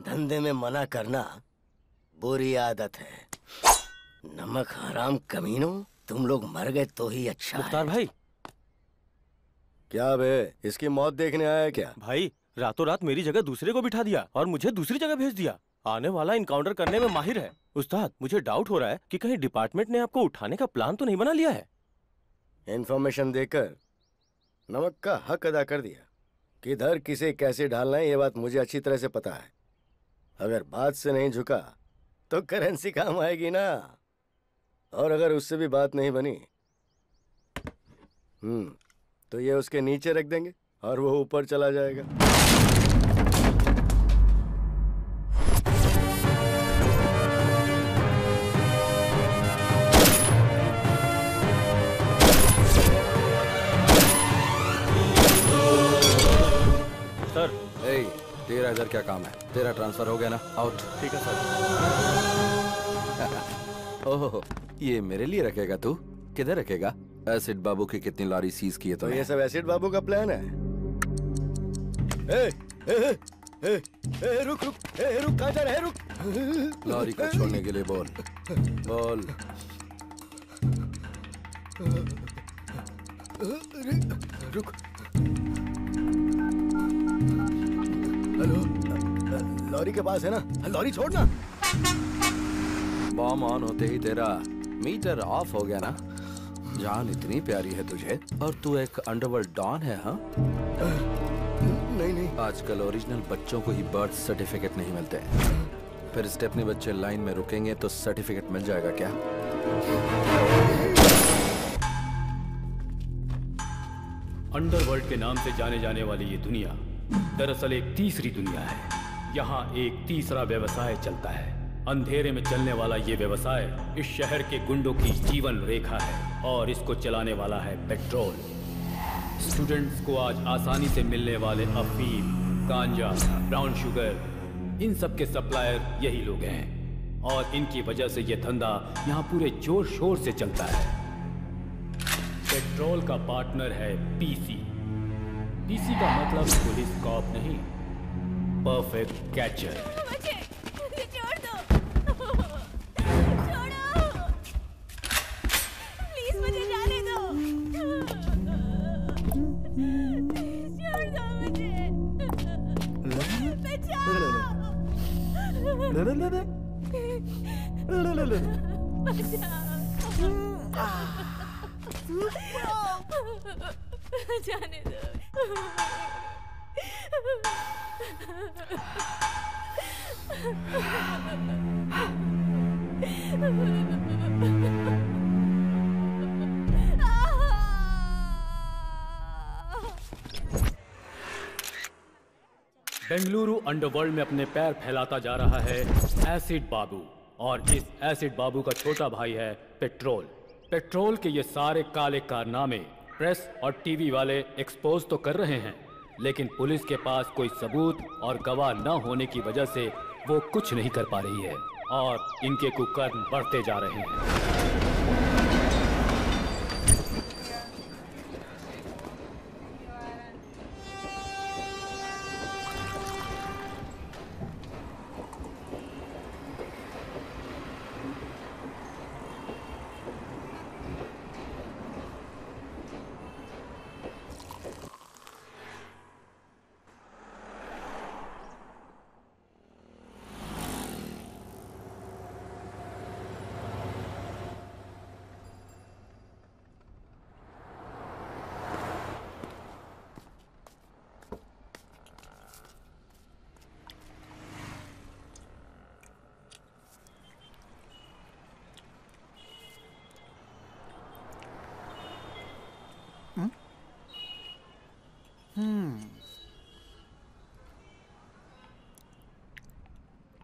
धंधे में मना करना बुरी आदत है। नमक हराम कमीनों, तुम लोग मर गए तो ही अच्छा मुख्तार है। भाई। क्या बे, इसकी मौत देखने आया क्या? भाई रातों रात मेरी जगह दूसरे को बिठा दिया और मुझे दूसरी जगह भेज दिया। आने वाला इनकाउंटर करने में माहिर है। उस्ताद, मुझे डाउट हो रहा है कि कहीं डिपार्टमेंट ने आपको उठाने का प्लान तो नहीं बना लिया है। इन्फॉर्मेशन देकर नमक का हक अदा कर दिया। किधर किसे कैसे ढालना है ये बात मुझे अच्छी तरह से पता है। अगर बात से नहीं झुका तो करेंसी काम आएगी ना। और अगर उससे भी बात नहीं बनी तो ये उसके नीचे रख देंगे और वो ऊपर चला जाएगा। सर। तेरा इधर क्या काम है? तेरा ट्रांसफर हो गया ना? आउट। ठीक है सर। ओहो, ये मेरे लिए रखेगा तू? किधर रखेगा? एसिड बाबू की कितनी लॉरी सीज की है तो ये सब एसिड बाबू का प्लान है। रुक रुक, रुक, कहाँ जा रहा है? रुक। लॉरी को छोड़ने के लिए बोल। बोल। रुक। हेलो, लॉरी के पास है ना? लॉरी छोड़ना। बॉम्ब ऑन होते ही तेरा मीटर ऑफ हो गया ना? जान इतनी प्यारी है तुझे और तू एक अंडरवर्ल्ड डॉन है? हाँ, नहीं। आजकल ओरिजिनल बच्चों को ही बर्थ सर्टिफिकेट नहीं मिलते हैं। फिर स्टेपनी बच्चे लाइन में रुकेंगे तो सर्टिफिकेट मिल जाएगा क्या? अंडरवर्ल्ड के नाम से जाने जाने वाली ये दुनिया दरअसल एक तीसरी दुनिया है। यहाँ एक तीसरा व्यवसाय चलता है। अंधेरे में चलने वाला ये व्यवसाय इस शहर के गुंडों की जीवन रेखा है और इसको चलाने वाला है पेट्रोल। स्टूडेंट्स को आज आसानी से मिलने वाले अफीम, गांजा, ब्राउन शुगर, इन सब के सप्लायर यही लोग हैं और इनकी वजह से ये धंधा यहाँ पूरे जोर शोर से चलता है। पेट्रोल का पार्टनर है पीसी। पीसी का मतलब पुलिस कॉप नहीं, परफेक्ट कैचर। छोड़ दो, छोड़ो, प्लीज मुझे जाने दो, छोड़ दो मुझे, बचाओ, जाने दो। बेंगलुरु अंडरवर्ल्ड में अपने पैर फैलाता जा रहा है एसिड बाबू और इस एसिड बाबू का छोटा भाई है पेट्रोल। पेट्रोल के ये सारे काले कारनामे प्रेस और टीवी वाले एक्सपोज तो कर रहे हैं, लेकिन पुलिस के पास कोई सबूत और गवाह न होने की वजह से वो कुछ नहीं कर पा रही है और इनके कुकर्म बढ़ते जा रहे हैं।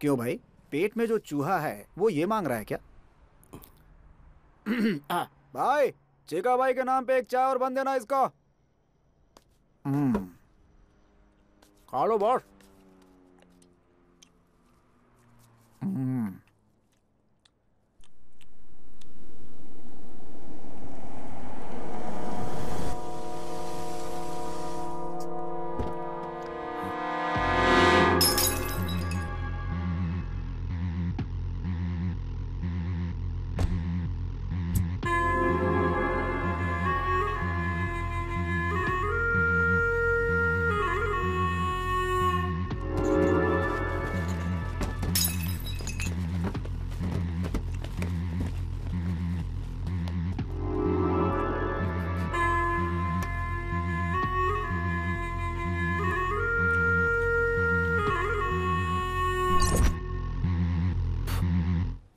क्यों भाई, पेट में जो चूहा है वो ये मांग रहा है क्या? भाई, चीका भाई के नाम पे एक चाय और बन देना इसको। खा लो बॉस।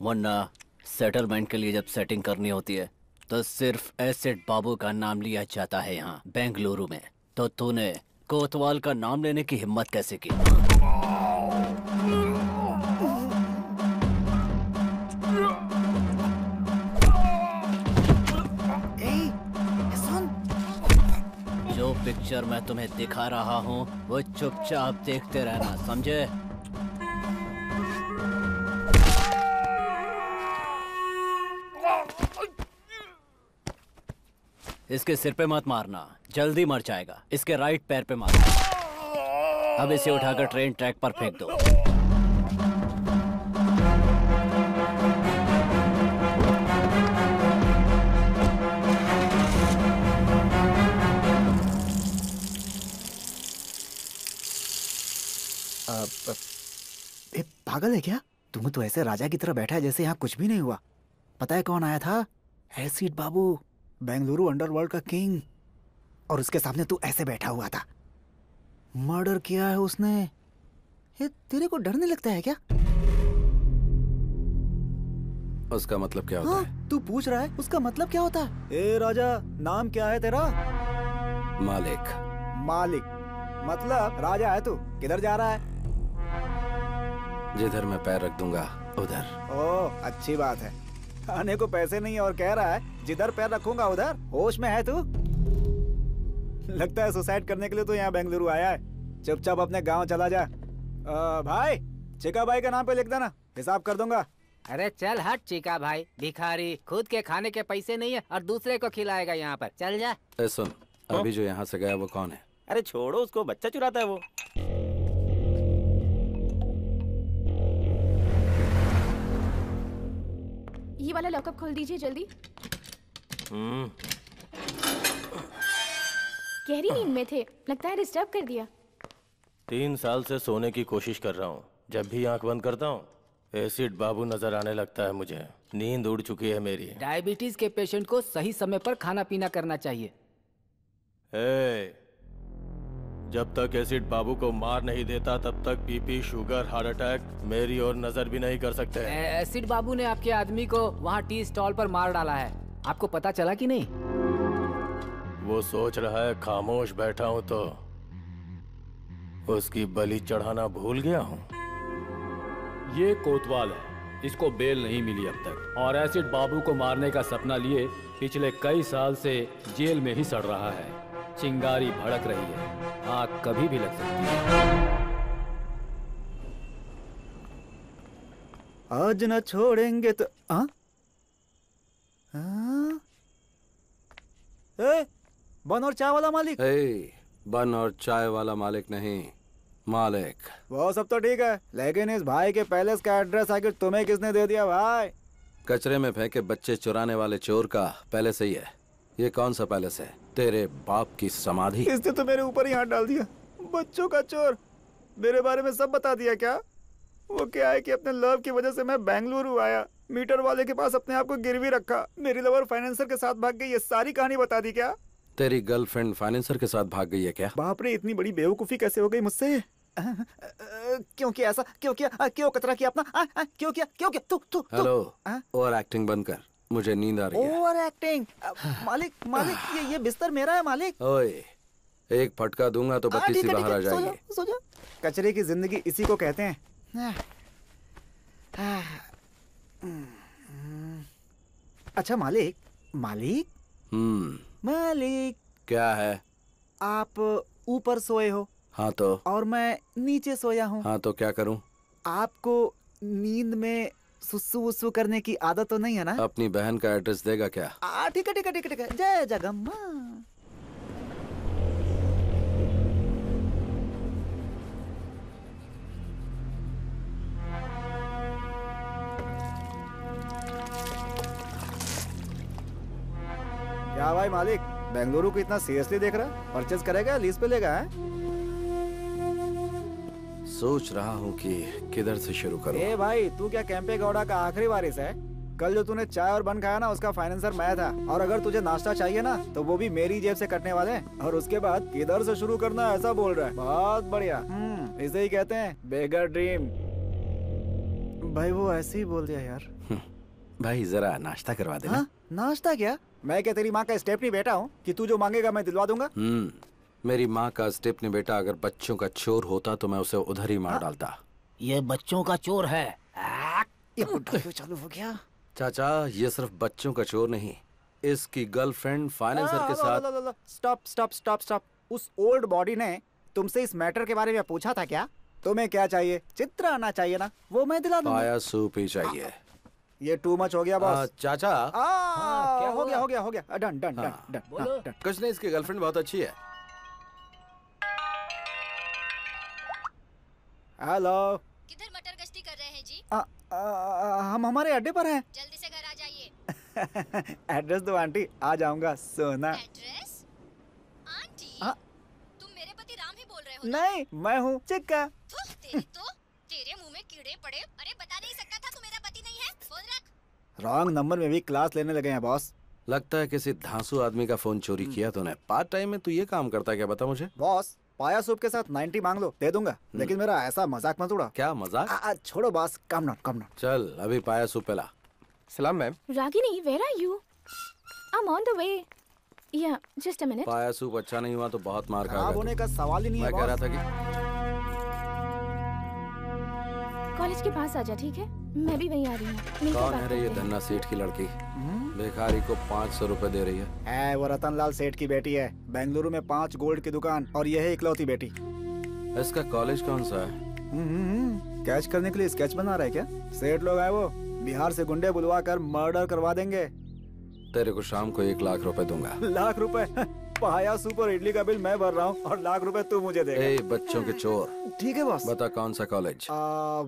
मुन्ना, सेटलमेंट के लिए जब सेटिंग करनी होती है तो सिर्फ एसिड बाबू का नाम लिया जाता है यहाँ बेंगलुरु में। तो तूने कोतवाल का नाम लेने की हिम्मत कैसे की? जो पिक्चर मैं तुम्हें दिखा रहा हूँ वो चुपचाप देखते रहना, समझे? इसके सिर पे मत मारना, जल्दी मर जाएगा। इसके राइट पैर पे मारना। अब इसे उठाकर ट्रेन ट्रैक पर फेंक दो। पागल है क्या? तुम तो ऐसे राजा की तरह बैठा है जैसे यहाँ कुछ भी नहीं हुआ। पता है कौन आया था? एसिड बाबू, बेंगलुरु अंडरवर्ल्ड का किंग। और उसके सामने तू ऐसे बैठा हुआ था। मर्डर किया है उसने। ये तेरे को डर नहीं लगता है क्या? उसका मतलब क्या होता है? तू पूछ रहा है उसका मतलब क्या होता है? ए राजा, नाम क्या है तेरा? मालिक। मालिक मतलब राजा है तू। किधर जा रहा है? जिधर मैं पैर रख दूंगा उधर। ओह, अच्छी बात है। आने को पैसे नहीं और कह रहा है जिधर पैर रखूंगा उधर। होश में है तू? लगता है सुसाइड करने के लिए तो यहाँ बेंगलुरु आया है। चुपचाप अपने गांव चला जा। भाई, चिका भाई का नाम पे लिख देना, हिसाब कर दूंगा। अरे चल हट चिका भाई, भिखारी, खुद के खाने के पैसे नहीं है और दूसरे को खिलाएगा यहाँ पर। चल जा। सुन, अभी जो यहाँ से गया वो कौन है? अरे छोड़ो उसको, बच्चा चुराता है वो। ये वाला लॉकअप खोल दीजिए जल्दी। गहरी नींद में थे, लगता है डिस्टर्ब कर दिया। 3 साल से सोने की कोशिश कर रहा हूँ। जब भी आंख बंद करता हूँ एसिड बाबू नजर आने लगता है मुझे। नींद उड़ चुकी है मेरी। डायबिटीज के पेशेंट को सही समय पर खाना पीना करना चाहिए। जब तक एसिड बाबू को मार नहीं देता तब तक बीपी, शुगर, हार्ट अटैक मेरी और नजर भी नहीं कर सकते। एसिड बाबू ने आपके आदमी को वहाँ टी स्टॉल पर मार डाला है। आपको पता चला कि नहीं? वो सोच रहा है खामोश बैठा हूँ तो उसकी बलि चढ़ाना भूल गया हूँ। ये कोतवाल है, इसको बेल नहीं मिली अब तक और एसिड बाबू को मारने का सपना लिए पिछले कई साल से जेल में ही सड़ रहा है। चिंगारी भड़क रही है, आग कभी भी लग सकती है। आज न छोड़ेंगे तो बन और चाय वाला मालिक। बन और चाय वाला मालिक नहीं, मालिक। वो सब तो ठीक है, लेकिन इस भाई के पैलेस का एड्रेस आखिर तुम्हें किसने दे दिया भाई? कचरे में फेंके बच्चे चुराने वाले चोर का पैलेस ही है। ये कौन सा पैलेस है? तेरे बाप की समाधि। इसने तो मेरे ऊपर ही हाथ डाल दिया। बच्चों का चोर, मेरे बारे में सब बता दिया क्या? वो क्या है कि अपने लव की वजह से मैं बेंगलुरु आया, मीटर वाले के पास अपने आप को गिरवी रखा, मेरी लवर फाइनेंसर के साथ भाग गई, ये सारी कहानी बता दी क्या? तेरी गर्लफ्रेंड फाइनेंसर के साथ भाग गई है क्या? बाप रे, इतनी बड़ी बेवकूफी कैसे हो गई मुझसे? क्यों किया ऐसा? क्यों किया? क्यों कतरा किया अपना? क्यों किया? क्यों किया? तू हेलो, ओवर एक्टिंग बंद कर, मुझे नींद आ रही है। Over acting? मालिक मालिक, ये बिस्तर मेरा है मालिक। ओए, एक फटका दूंगा तो बत्ती सी बाहर आ जाएगी। सो जा। कचरे की जिंदगी इसी को कहते हैं। अच्छा मालिक, मालिक मालिक, क्या है? आप ऊपर सोए हो। हाँ तो? और मैं नीचे सोया हूँ। हाँ तो क्या करूँ? आपको नींद में सुसु वुसु करने की आदत तो नहीं है ना? अपनी बहन का एड्रेस देगा क्या? ठीक है ठीक है ठीक है ठीक है। जय जगम्मा। क्या भाई मालिक, बेंगलुरु को इतना सीरियसली देख रहा? परचेज करेगा, लीज पे लेगा? सोच रहा हूँ कि किधर से शुरू करूँ। ए भाई, तू क्या कैंपे गौड़ा का आखिरी वारिस है? कल जो तूने चाय और बन खाया ना, उसका फाइनेंसर मैं था। और अगर तुझे नाश्ता चाहिए ना तो वो भी मेरी जेब से कटने वाले। और उसके बाद किधर से शुरू करना ऐसा बोल रहा है। बहुत बढ़िया। इसे ही कहते हैं बेगर ड्रीम। भाई वो ऐसे ही बोल दिया यार। भाई जरा नाश्ता करवा देना। हाँ? नाश्ता क्या? मैं क्या तेरी माँ का स्टेपनी बेटा हूँ कि तू जो मांगेगा मैं दिलवा दूंगा? मेरी माँ का स्टेपनी बेटा अगर बच्चों का चोर होता तो मैं उसे उधर ही मार डालता। ये बच्चों का चोर है। ये बुड्ढा क्यों चालू हो गया? चाचा ये सिर्फ बच्चों का चोर नहीं, इसकी गर्लफ्रेंड फाइनेंसर के साथ। Stop stop stop stop. उस ओल्ड बॉडी ने तुमसे इस मैटर के बारे में पूछा था क्या? तुम्हें क्या चाहिए? चित्र आना चाहिए ना, वो मैं दिला दूंगा। पाया सूप ही चाहिए। ये टू मच हो गया बॉस। चाचा क्या हो गया? हो गया हो गया। Done done done done. कुछ नहीं, इसकी गर्लफ्रेंड बहुत अच्छी है। हेलो, किधर मटर गश्ती कर रहे हैं जी? हम हमारे अड्डे पर हैं। जल्दी से घर आ जाइए। एड्रेस दो आंटी, आ जाऊंगा। सोना। एड्रेस? आंटी? हाँ? तुम मेरे पति राम ही बोल रहे हो ना? नहीं, मैं हूँ चिक्का। तेरे मुंह में कीड़े पड़े। अरे बता नहीं सकता था तू मेरा पति नहीं है? फोन रख। रॉन्ग नंबर में भी क्लास लेने लगे हैं बॉस। लगता है किसी धांसू आदमी का फोन चोरी किया तूने। पार्ट टाइम में तू ये काम करता है क्या, बता मुझे। बॉस पाया सूप के साथ 90 मांग लो, दे दूंगा, लेकिन मेरा ऐसा मजाक मत उड़ा। क्या मजाक? छोड़ो बॉस, कम नॉट। चल अभी पाया सूप पिला। सलाम ma'am. Ragini, where are you? I'm on the way. Yeah, just a minute. पाया सूप अच्छा नहीं हुआ तो बहुत मार खाएगा। खराब होने का सवाल ही नहीं है मैं कह रहा बॉस। था कि कॉलेज के पास आ जा, ठीक है? मैं भी वहीं आ रही हूँ। मिलकर कौन बात है रे ये करते हैं। धन्ना सेठ की लड़की? भिखारी को 500 रुपए दे रही है। वो रतनलाल सेठ की बेटी है। बेंगलुरु में 5 गोल्ड की दुकान और ये है इकलौती बेटी। इसका कॉलेज कौन सा है? कैच करने के लिए स्केच बना रहा है क्या? सेठ लोग है वो, बिहार से गुंडे बुलवा कर मर्डर करवा देंगे। तेरे को शाम को 1 लाख रुपए दूंगा। लाख रुपए? पाया सूप और इडली का बिल मैं भर रहा हूँ और लाख रुपए तू मुझे देगा। ए बच्चों के चोर। ठीक है बॉस। बता कौन सा कॉलेज?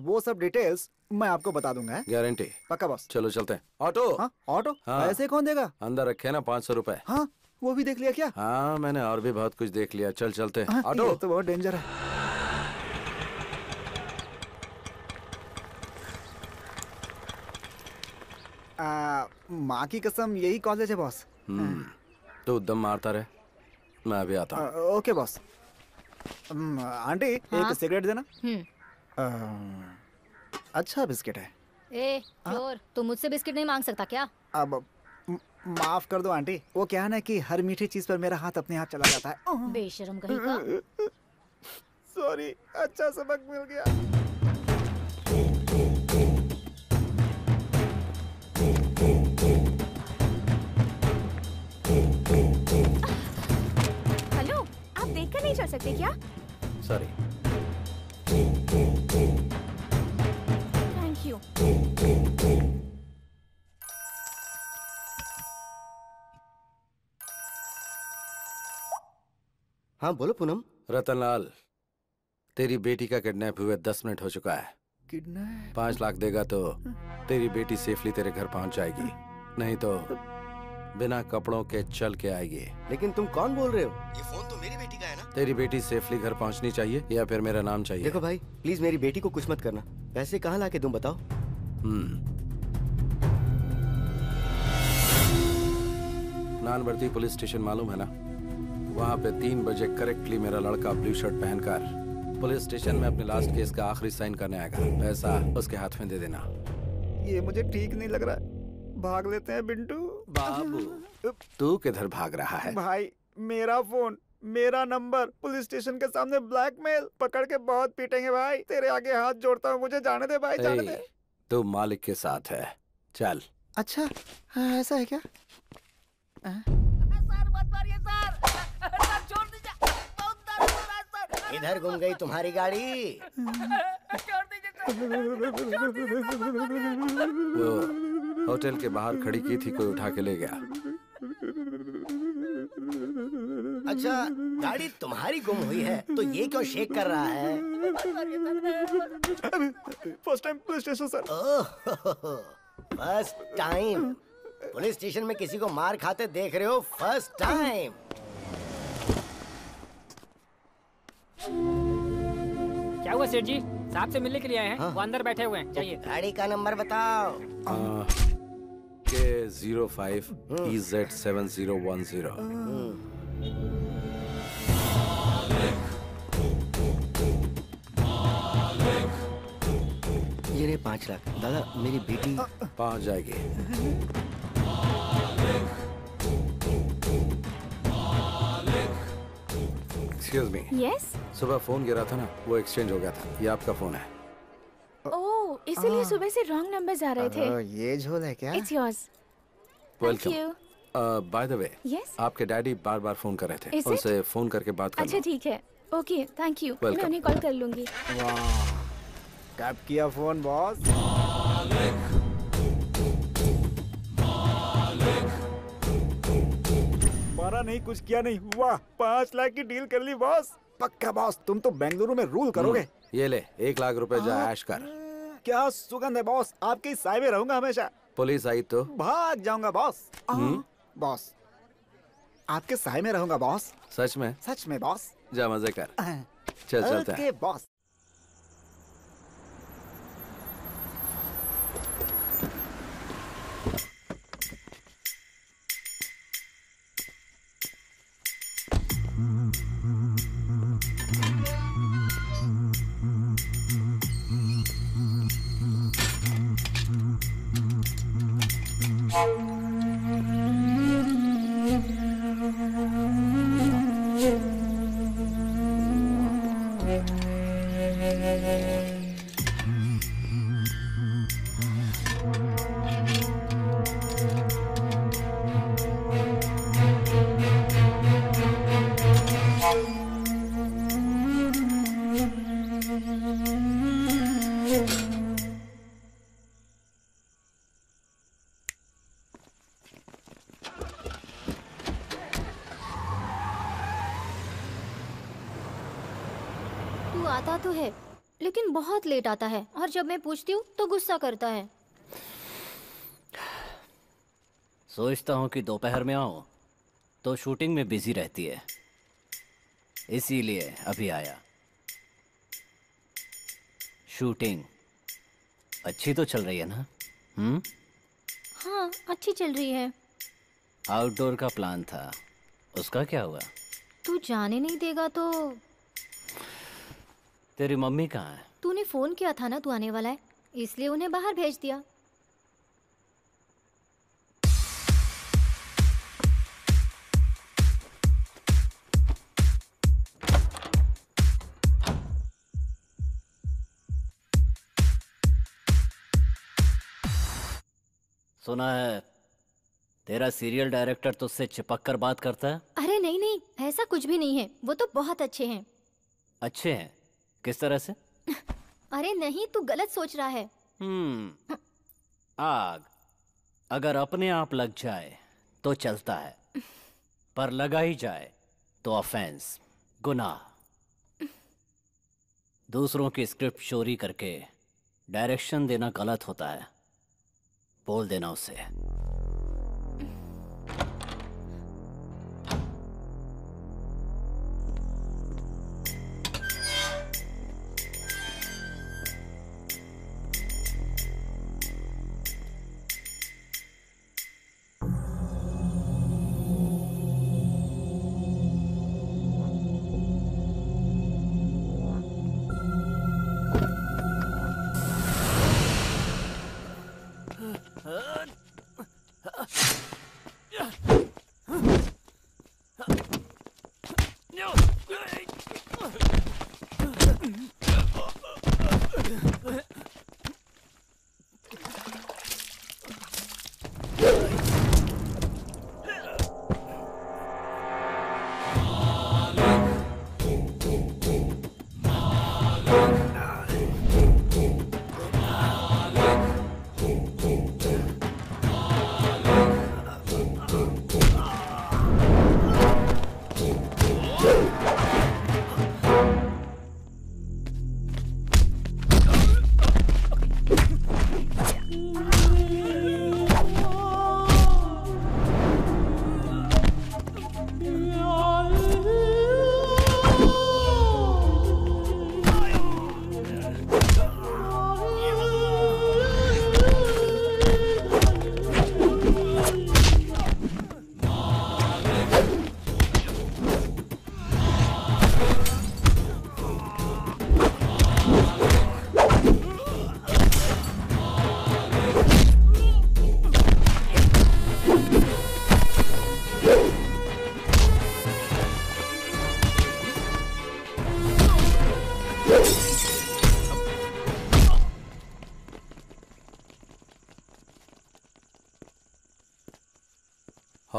वो सब डिटेल्स मैं आपको बता दूंगा। गारंटी? पक्का बॉस। चलो चलते हैं। ऑटो? हाँ ऑटो? हाँ। ऐसे कौन देगा? अंदर रखे ना 500 रुपए। हाँ वो भी देख लिया क्या? हाँ मैंने और भी बहुत कुछ देख लिया। चल चलते हैं। ऑटो? ये तो बहुत डेंजर है। माँ की कसम यही कॉलेज है बॉस। तू दम मारता रहे, मैं अभी आता हूँ। Okay boss. आंटी हाँ? एक सिगरेट देना। अच्छा बिस्किट है। ए चोर, तू मुझसे बिस्किट नहीं मांग सकता क्या? अब माफ कर दो आंटी, वो क्या है ना कि हर मीठी चीज पर मेरा हाथ अपने हाथ चला जाता है। बेशरम कहीं का। सॉरी, अच्छा सबक मिल गया। हेलो, आप देखकर नहीं चल सकते क्या? सॉरी। Thank you. हाँ बोलो पूनम। रतनलाल, तेरी बेटी का किडनैप हुए 10 मिनट हो चुका है। किडनैप? 5 लाख देगा तो तेरी बेटी सेफली तेरे घर पहुंच जाएगी, नहीं तो बिना कपड़ों के चल के आएगी। लेकिन तुम कौन बोल रहे हो? ये फोन तो मेरी बेटी का है ना? तेरी बेटी सेफली घर पहुंचनी चाहिए या फिर मेरा नाम चाहिए? देखो भाई, प्लीज मेरी बेटी को कुछ मत करना। पैसे कहाँ लाके तुम बताओ? नानबर्ती पुलिस स्टेशन मालूम है ना? वहाँ पे 3 बजे करेक्टली मेरा लड़का ब्लू शर्ट पहनकर पुलिस स्टेशन में अपने लास्ट केस का आखिरी साइन करने आएगा। पैसा उसके हाथ में दे देना। ये मुझे ठीक नहीं लग रहा। भाग लेते हैं बिंटू। बाबू तू किधर भाग रहा है? भाई मेरा फोन, मेरा नंबर, पुलिस स्टेशन के सामने ब्लैकमेल, पकड़ के बहुत पीटेंगे भाई। तेरे आगे हाथ जोड़ता हूँ, मुझे जाने दे भाई, जाने दे। तू मालिक के साथ है, चल। अच्छा ऐसा है क्या? इधर घूम गई तुम्हारी गाड़ी। वो होटल के बाहर खड़ी की थी, कोई उठा के ले गया। अच्छा गाड़ी तुम्हारी गुम हुई है तो ये क्यों शेक कर रहा है? First time police station sir. First time police station में किसी को मार खाते देख रहे हो? First time. क्या हुआ सेठ जी? साहब से मिलने के लिए आए हैं। हाँ? वो अंदर बैठे हुए हैं, जाइए। गाड़ी का नंबर बताओ। K05 EZ7010। ये रहे 5 लाख। दादा मेरी बेटी पहुंच जाएगी। Excuse me. यस। सुबह फोन गिरा था ना, वो एक्सचेंज हो गया था। ये आपका फोन है। ओह, इसीलिए सुबह से रॉन्ग नंबर्स आ रहे थे। ये झोल है क्या? It's yours. Thank you. By the way, yes. आपके डैडी बार बार फोन कर रहे थे। Is it? उनसे फोन करके बात करना। अच्छा ठीक है। Okay, thank you. मैं Welcome. उन्हें कॉल कर लूंगी। वाह, कब किया फोन बॉस? मारा नहीं, कुछ किया नहीं। वाह, 5 लाख की डील कर ली बॉस। पक्का बॉस, तुम तो बेंगलुरु में रूल करोगे। ये ले 1 लाख रुपए जा ऐश कर। क्या सुगंध है बॉस, आपके साय में रहूंगा हमेशा। पुलिस आई तो भाग जाऊंगा बॉस। बॉस, आपके साय में रहूंगा बॉस। सच में? सच में बॉस। जा मजे कर। चल चलते हैं। Okay boss. तू आता तो है लेकिन बहुत लेट आता है, और जब मैं पूछती हूँ तो गुस्सा करता है। सोचता हूँ कि दोपहर में आऊँ तो शूटिंग में बिजी रहती है, इसीलिए अभी आया। शूटिंग अच्छी तो चल रही है ना? हाँ, अच्छी चल रही है। आउटडोर का प्लान था, उसका क्या हुआ? तू जाने नहीं देगा तो? तेरी मम्मी कहाँ है? तूने फोन किया था ना तू आने वाला है, इसलिए उन्हें बाहर भेज दिया। सुना है तेरा सीरियल डायरेक्टर तुझसे चिपक कर बात करता है? अरे नहीं नहीं, ऐसा कुछ भी नहीं है, वो तो बहुत अच्छे हैं। अच्छे हैं? किस तरह से? अरे नहीं, तू गलत सोच रहा है। आग अगर अपने आप लग जाए तो चलता है, पर लगा ही जाए तो ऑफेंस, गुनाह। दूसरों की स्क्रिप्ट चोरी करके डायरेक्शन देना गलत होता है, बोल देना उसे।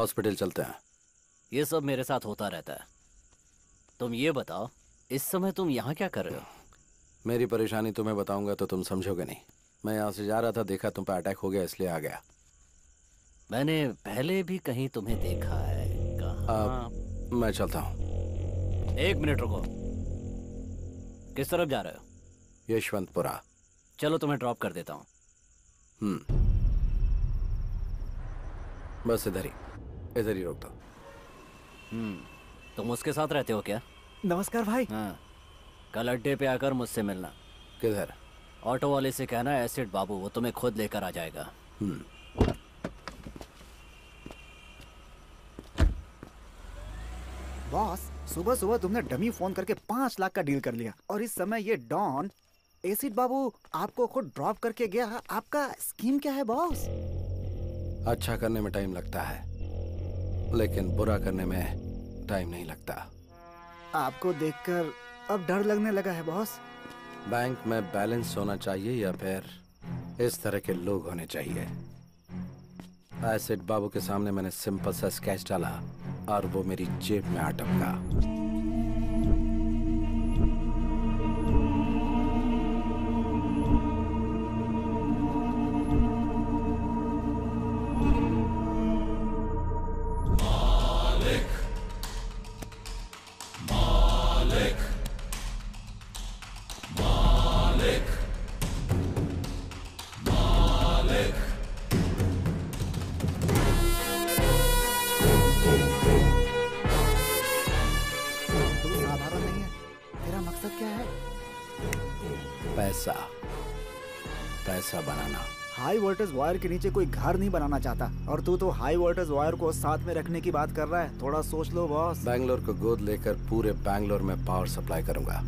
हॉस्पिटल चलते हैं। ये सब मेरे साथ होता रहता है। तुम ये बताओ, इस समय तुम यहाँ क्या कर रहे हो? मेरी परेशानी तुम्हें बताऊंगा तो तुम समझोगे नहीं। मैं यहाँ से जा रहा था, देखा तुम पे अटैक हो गया, इसलिए आ गया। मैंने पहले भी कहीं तुम्हें देखा है। कहाँ? मैं चलता हूँ। 1 मिनट रुको। किस तरफ जा रहे हो? यशवंतपुरा। चलो तुम्हें ड्रॉप कर देता हूँ। बस इधर ही रोक दो। तुम उसके साथ रहते हो क्या? नमस्कार भाई। हाँ, कल अड्डे पे आकर मुझसे मिलना। किधर? ऑटो वाले से कहना एसिड बाबू, वो तुम्हें खुद लेकर आ जाएगा। बॉस, सुबह सुबह तुमने डमी फोन करके 5 लाख का डील कर लिया, और इस समय ये डॉन एसिड बाबू आपको खुद ड्रॉप करके गया। आपका स्कीम क्या है बॉस? अच्छा करने में टाइम लगता है, लेकिन बुरा करने में टाइम नहीं लगता। आपको देखकर अब डर लगने लगा है बॉस। बैंक में बैलेंस होना चाहिए या फिर इस तरह के लोग होने चाहिए? एसिड बाबू के सामने मैंने सिंपल सा स्केच डाला और वो मेरी जेब में आ टपका। पैसा बनाना। हाई वोल्टेज वायर के नीचे कोई घर नहीं बनाना चाहता, और तू तो हाई वोल्टेज वायर को साथ में रखने की बात कर रहा है। थोड़ा सोच लो बॉस। बैंगलोर को गोद लेकर पूरे बैंगलोर में पावर सप्लाई करूंगा।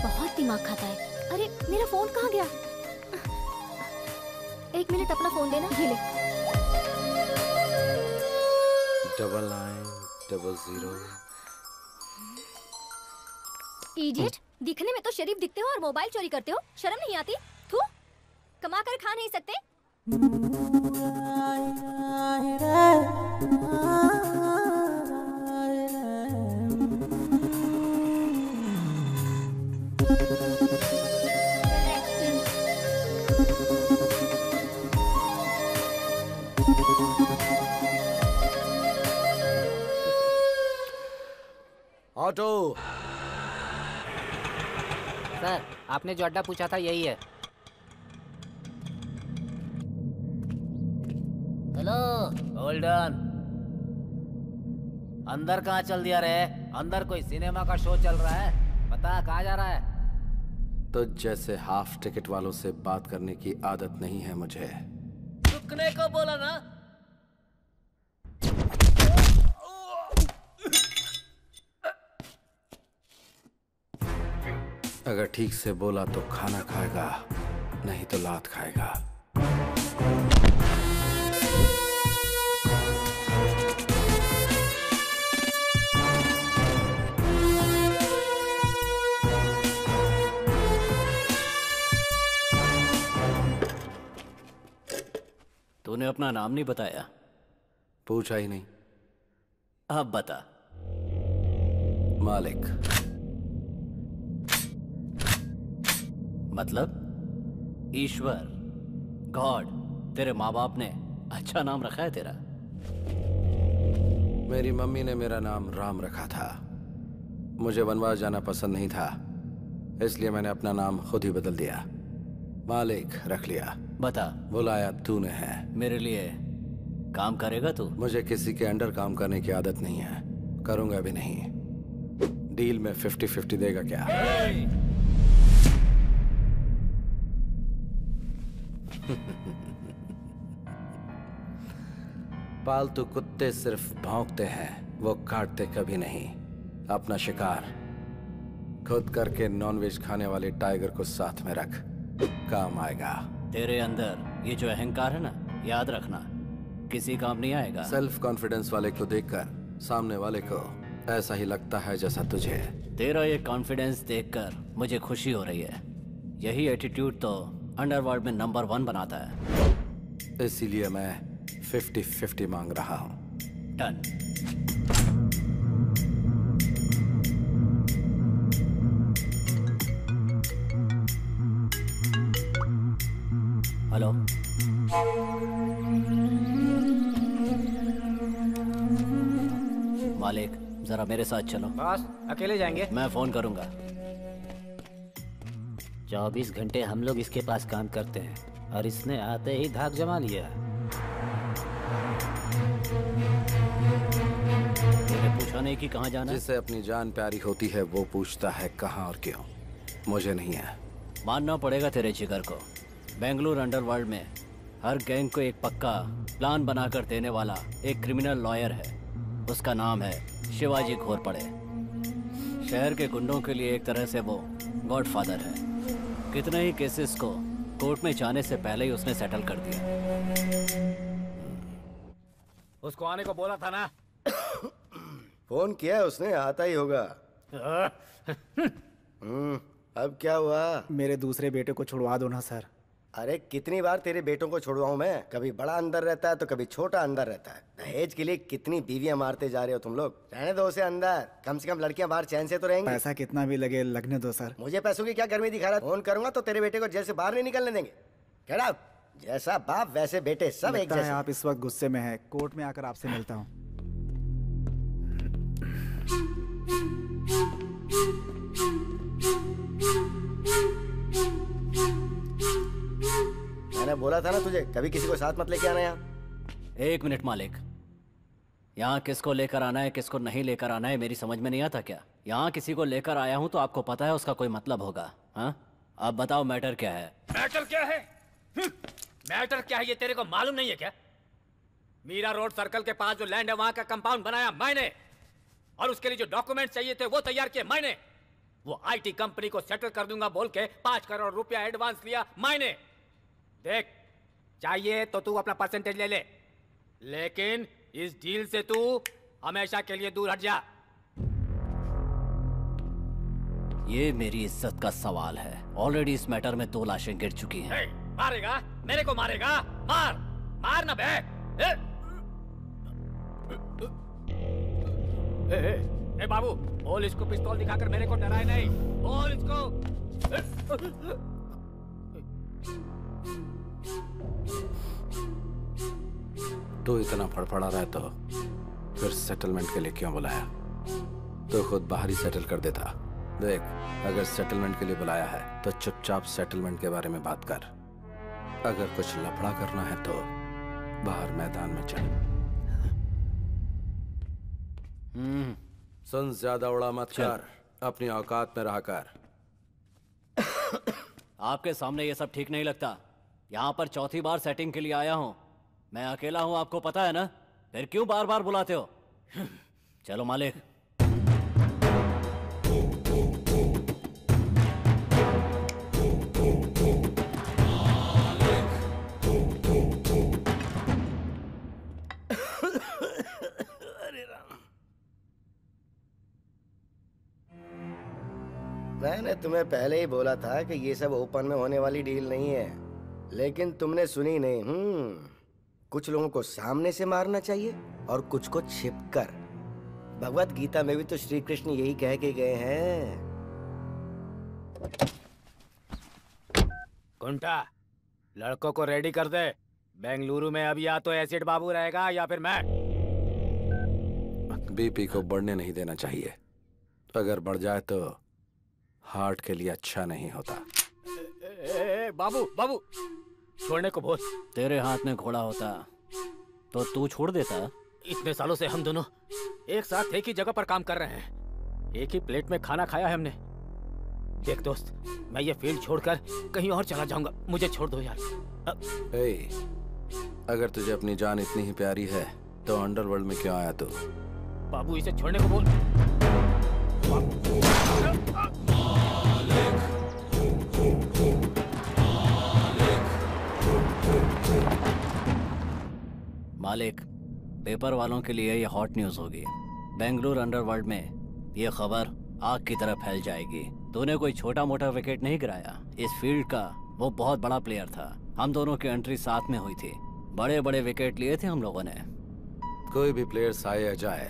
बहुत दिमाग खाता है। अरे मेरा फोन कहाँ गया? 1 मिनट, अपना फोन देना। ये ले। 9900। इडियट, दिखने में तो शरीफ दिखते हो और मोबाइल चोरी करते हो। शर्म नहीं आती? थू, कमा कर खा नहीं सकते? ऑटो। सर, आपने जो अड्डा पूछा था यही है। Hello, hold on. अंदर कहाँ चल दिया रे? अंदर कोई सिनेमा का शो चल रहा है। बता कहाँ जा रहा है? तो जैसे हाफ टिकट वालों से बात करने की आदत नहीं है मुझे। रुकने को बोला ना। अगर ठीक से बोला तो खाना खाएगा, नहीं तो लात खाएगा। तूने अपना नाम नहीं बताया। पूछा ही नहीं। अब बता। मालिक। मतलब ईश्वर, गॉड। तेरे माँ बाप ने अच्छा नाम रखा है तेरा। मेरी मम्मी ने मेरा नाम राम रखा था। मुझे वनवास जाना पसंद नहीं था, इसलिए मैंने अपना नाम खुद ही बदल दिया। मालिक रख लिया। बता। बुलाया तूने है। मेरे लिए काम करेगा तू? मुझे किसी के अंडर काम करने की आदत नहीं है, करूंगा भी नहीं। डील में 50-50 देगा क्या? पालतू कुत्ते सिर्फ भौंकते हैं, वो काटते कभी नहीं। अपना शिकार खुद करके नॉनवेज खाने वाले टाइगर को साथ में रख, काम आएगा। तेरे अंदर ये जो अहंकार है ना, याद रखना किसी काम नहीं आएगा। सेल्फ कॉन्फिडेंस वाले को देखकर सामने वाले को ऐसा ही लगता है जैसा तुझे। तेरा ये कॉन्फिडेंस देखकर मुझे खुशी हो रही है। यही एटीट्यूड तो अंडरवर्ल्ड में नंबर 1 बनाता है। इसीलिए मैं 50-50 मांग रहा हूँ। डन। हेलो, मालिक जरा मेरे साथ चलो। बॉस अकेले जाएंगे? मैं फोन करूंगा। 24 घंटे हम लोग इसके पास काम करते हैं और इसने आते ही धाक जमा लिया। मैंने पूछा नहीं कि कहाँ जाना है। जिसे अपनी जान प्यारी होती है वो पूछता है कहाँ और क्यों। मुझे नहीं है। मानना पड़ेगा तेरे जिगर को। बेंगलुरु अंडरवर्ल्ड में हर गैंग को एक पक्का प्लान बनाकर देने वाला एक क्रिमिनल लॉयर है। उसका नाम है शिवाजी घोरपड़े। शहर के गुंडों के लिए एक तरह से वो गॉडफादर है। कितने ही केसेस को कोर्ट में जाने से पहले ही उसने सेटल कर दिया। उसको आने को बोला था ना। फोन किया है उसने, आता ही होगा। अब क्या हुआ? मेरे दूसरे बेटे को छुड़वा दो ना सर। अरे कितनी बार तेरे बेटों को छुड़वाऊं मैं? कभी बड़ा अंदर रहता है तो कभी छोटा अंदर रहता है। दहेज के लिए कितनी बीवियां मारते जा रहे हो तुम लोग। रहने दो उसे अंदर, कम से कम लड़कियां बाहर चैन से तो रहेंगी। पैसा कितना भी लगे लगने दो सर। मुझे पैसों की क्या गर्मी दिखा रहा है? फोन करूंगा तो तेरे बेटे को जेल से बाहर नहीं निकलने देंगे। Get out. जैसा बाप वैसे बेटे, सब एक जैसे। आप इस वक्त गुस्से में हैं। कोर्ट में आकर आपसे मिलता हूँ। मैंने बोला था ना तुझे, कभी किसी को साथ मत लेके आना यहाँ। 1 मिनट मालिक, यहाँ किसको लेकर आना है किसको नहीं लेकर आना है मेरी समझ में नहीं आता क्या? यहाँ किसी को लेकर आया हूँ तो आपको पता है उसका कोई मतलब होगा। हाँ, आप बताओ मैटर क्या है? मैटर क्या है? मैटर क्या है ये तेरे को मालूम नहीं है क्या? मीरा रोड सर्कल के पास जो लैंड है वहां का कंपाउंड बनाया मैंने, और उसके लिए जो डॉक्यूमेंट चाहिए थे वो तैयार किए मैंने। वो आईटी कंपनी को सेटल कर दूंगा बोल के 5 करोड़ रुपया एडवांस लिया मैंने। देख, चाहिए तो तू अपना परसेंटेज ले ले, लेकिन इस डील से तू हमेशा के लिए दूर हट जा। ये मेरी इज्जत का सवाल है। ऑलरेडी इस मैटर में 2 लाशें गिर चुकी हैं। मारेगा? मेरे को मारेगा? मार मार ना बे। ए बाबू, बोल इसको पिस्तौल दिखाकर मेरे को डराए नहीं। बोल इसको। तो इतना फड़फड़ा रहा है तो फिर सेटलमेंट के लिए क्यों बुलाया? तो खुद बाहर ही सेटल कर देता। देख, अगर सेटलमेंट के लिए बुलाया है तो चुपचाप सेटलमेंट के बारे में बात कर। अगर कुछ लफड़ा करना है तो बाहर मैदान में चल। सुन, ज्यादा उड़ा मत कर, अपनी औकात में रहा कर। आपके सामने ये सब ठीक नहीं लगता। यहाँ पर 4थी बार सेटिंग के लिए आया हूँ। मैं अकेला हूँ, आपको पता है ना? फिर क्यों बार बार बुलाते हो? चलो मालिक। मैंने तुम्हें पहले ही बोला था कि ये सब ओपन में होने वाली डील नहीं है, लेकिन तुमने सुनी नहीं। कुछ लोगों को सामने से मारना चाहिए और कुछ को छिपकर। भगवत गीता में भी तो श्री कृष्ण यही कह के गए हैं। कुंटा, लड़कों को रेडी कर दे। बेंगलुरु में अब या तो एसिड बाबू रहेगा या फिर मैं। बीपी को बढ़ने नहीं देना चाहिए। अगर बढ़ जाए तो हार्ट के लिए अच्छा नहीं होता। बाबू बाबू, छोड़ने को बोल। तेरे हाथ में घोड़ा होता तो तू छोड़ देता। इतने सालों से हम दोनों एक साथ एक ही जगह पर काम कर रहे हैं। एक ही प्लेट में खाना खाया है हमने। देख दोस्त, मैं ये फील्ड छोड़कर कहीं और चला जाऊंगा, मुझे छोड़ दो यार। ए, अगर तुझे अपनी जान इतनी ही प्यारी है तो अंडरवर्ल्ड में क्यों आया तू? बाबू इसे छोड़ने को बोल। मालिक, पेपर वालों के लिए ये हॉट न्यूज होगी। बेंगलुरु अंडरवर्ल्ड में ये खबर आग की तरह फैल जाएगी। तूने कोई छोटा मोटा विकेट नहीं गिराया, इस फील्ड का वो बहुत बड़ा प्लेयर था। हम दोनों की एंट्री साथ में हुई थी, बड़े बड़े विकेट लिए थे हम लोगों ने। कोई भी प्लेयर आए या जाए,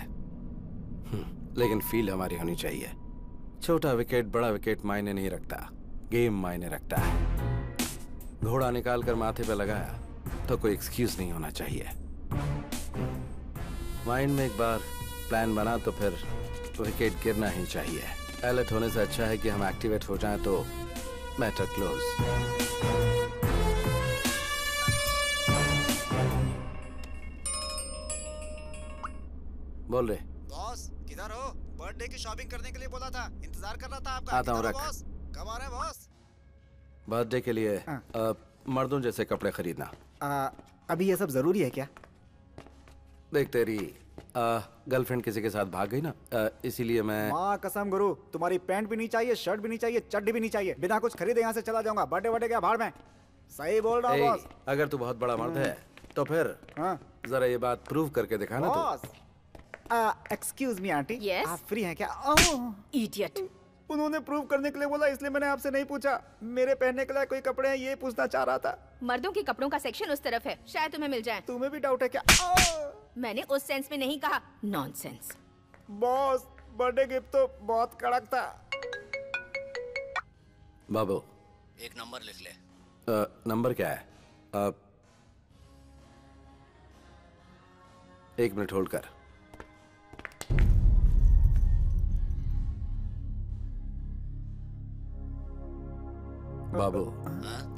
लेकिन फील्ड हमारी होनी चाहिए। छोटा विकेट बड़ा विकेट मायने नहीं रखता, गेम मायने रखता है। घोड़ा निकाल कर माथे पे लगाया तो कोई एक्सक्यूज नहीं होना चाहिए। माइंड में एक बार प्लान बना तो फिर विकेट गिरना ही चाहिए। अलर्ट होने से अच्छा है कि हम एक्टिवेट हो जाएं तो मैटर क्लोज। बोल रहे बॉस, किधर हो? बर्थडे की शॉपिंग करने के लिए बोला था, इंतजार कर रहा था आपका। आता हूँ, रख। बॉस, कब आ रहे हैं बॉस? बर्थडे के लिए मर्दों जैसे कपड़े खरीदना। अभी ये सब जरूरी है क्या? देख, तेरी गर्लफ्रेंड किसी के साथ भाग गई ना, इसीलिए मैं। माँ कसम गुरु, तुम्हारी पैंट भी नहीं चाहिए, शर्ट भी नहीं चाहिए, चड्डी भी नहीं चाहिए। बिना कुछ खरीदे यहाँ से चला जाऊंगा। बर्थडे बर्थडे क्या भाड़ में। सही बोल रहा हूँ बॉस। अगर तू बहुत बड़ा मर्द है तो फिर जरा ये बात प्रूव करके दिखाना। Boss, excuse me aunty, Yes? आप फ्री हैं क्या? इडियट। उन्होंने प्रूव करने के लिए बोला, इसलिए मैंने आपसे नहीं पूछा। मेरे पहनने के लिए कोई कपड़े हैं ये पूछना चाह रहा था। मर्दों के कपड़ों का सेक्शन उस तरफ है, शायद तुम्हें मिल जाए। तुम्हें भी डाउट है क्या? मैंने उस सेंस में नहीं कहा, नॉनसेंस। बॉस, बर्थडे गिफ्ट तो बहुत कड़क था। बाबू, एक नंबर लिख ले। नंबर क्या है? 1 मिनट होल्ड कर। बाबू,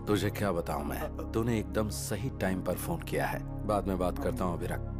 तुझे क्या बताऊं मैं, तूने एकदम सही टाइम पर फोन किया है। बाद में बात करता हूं, अभी रख।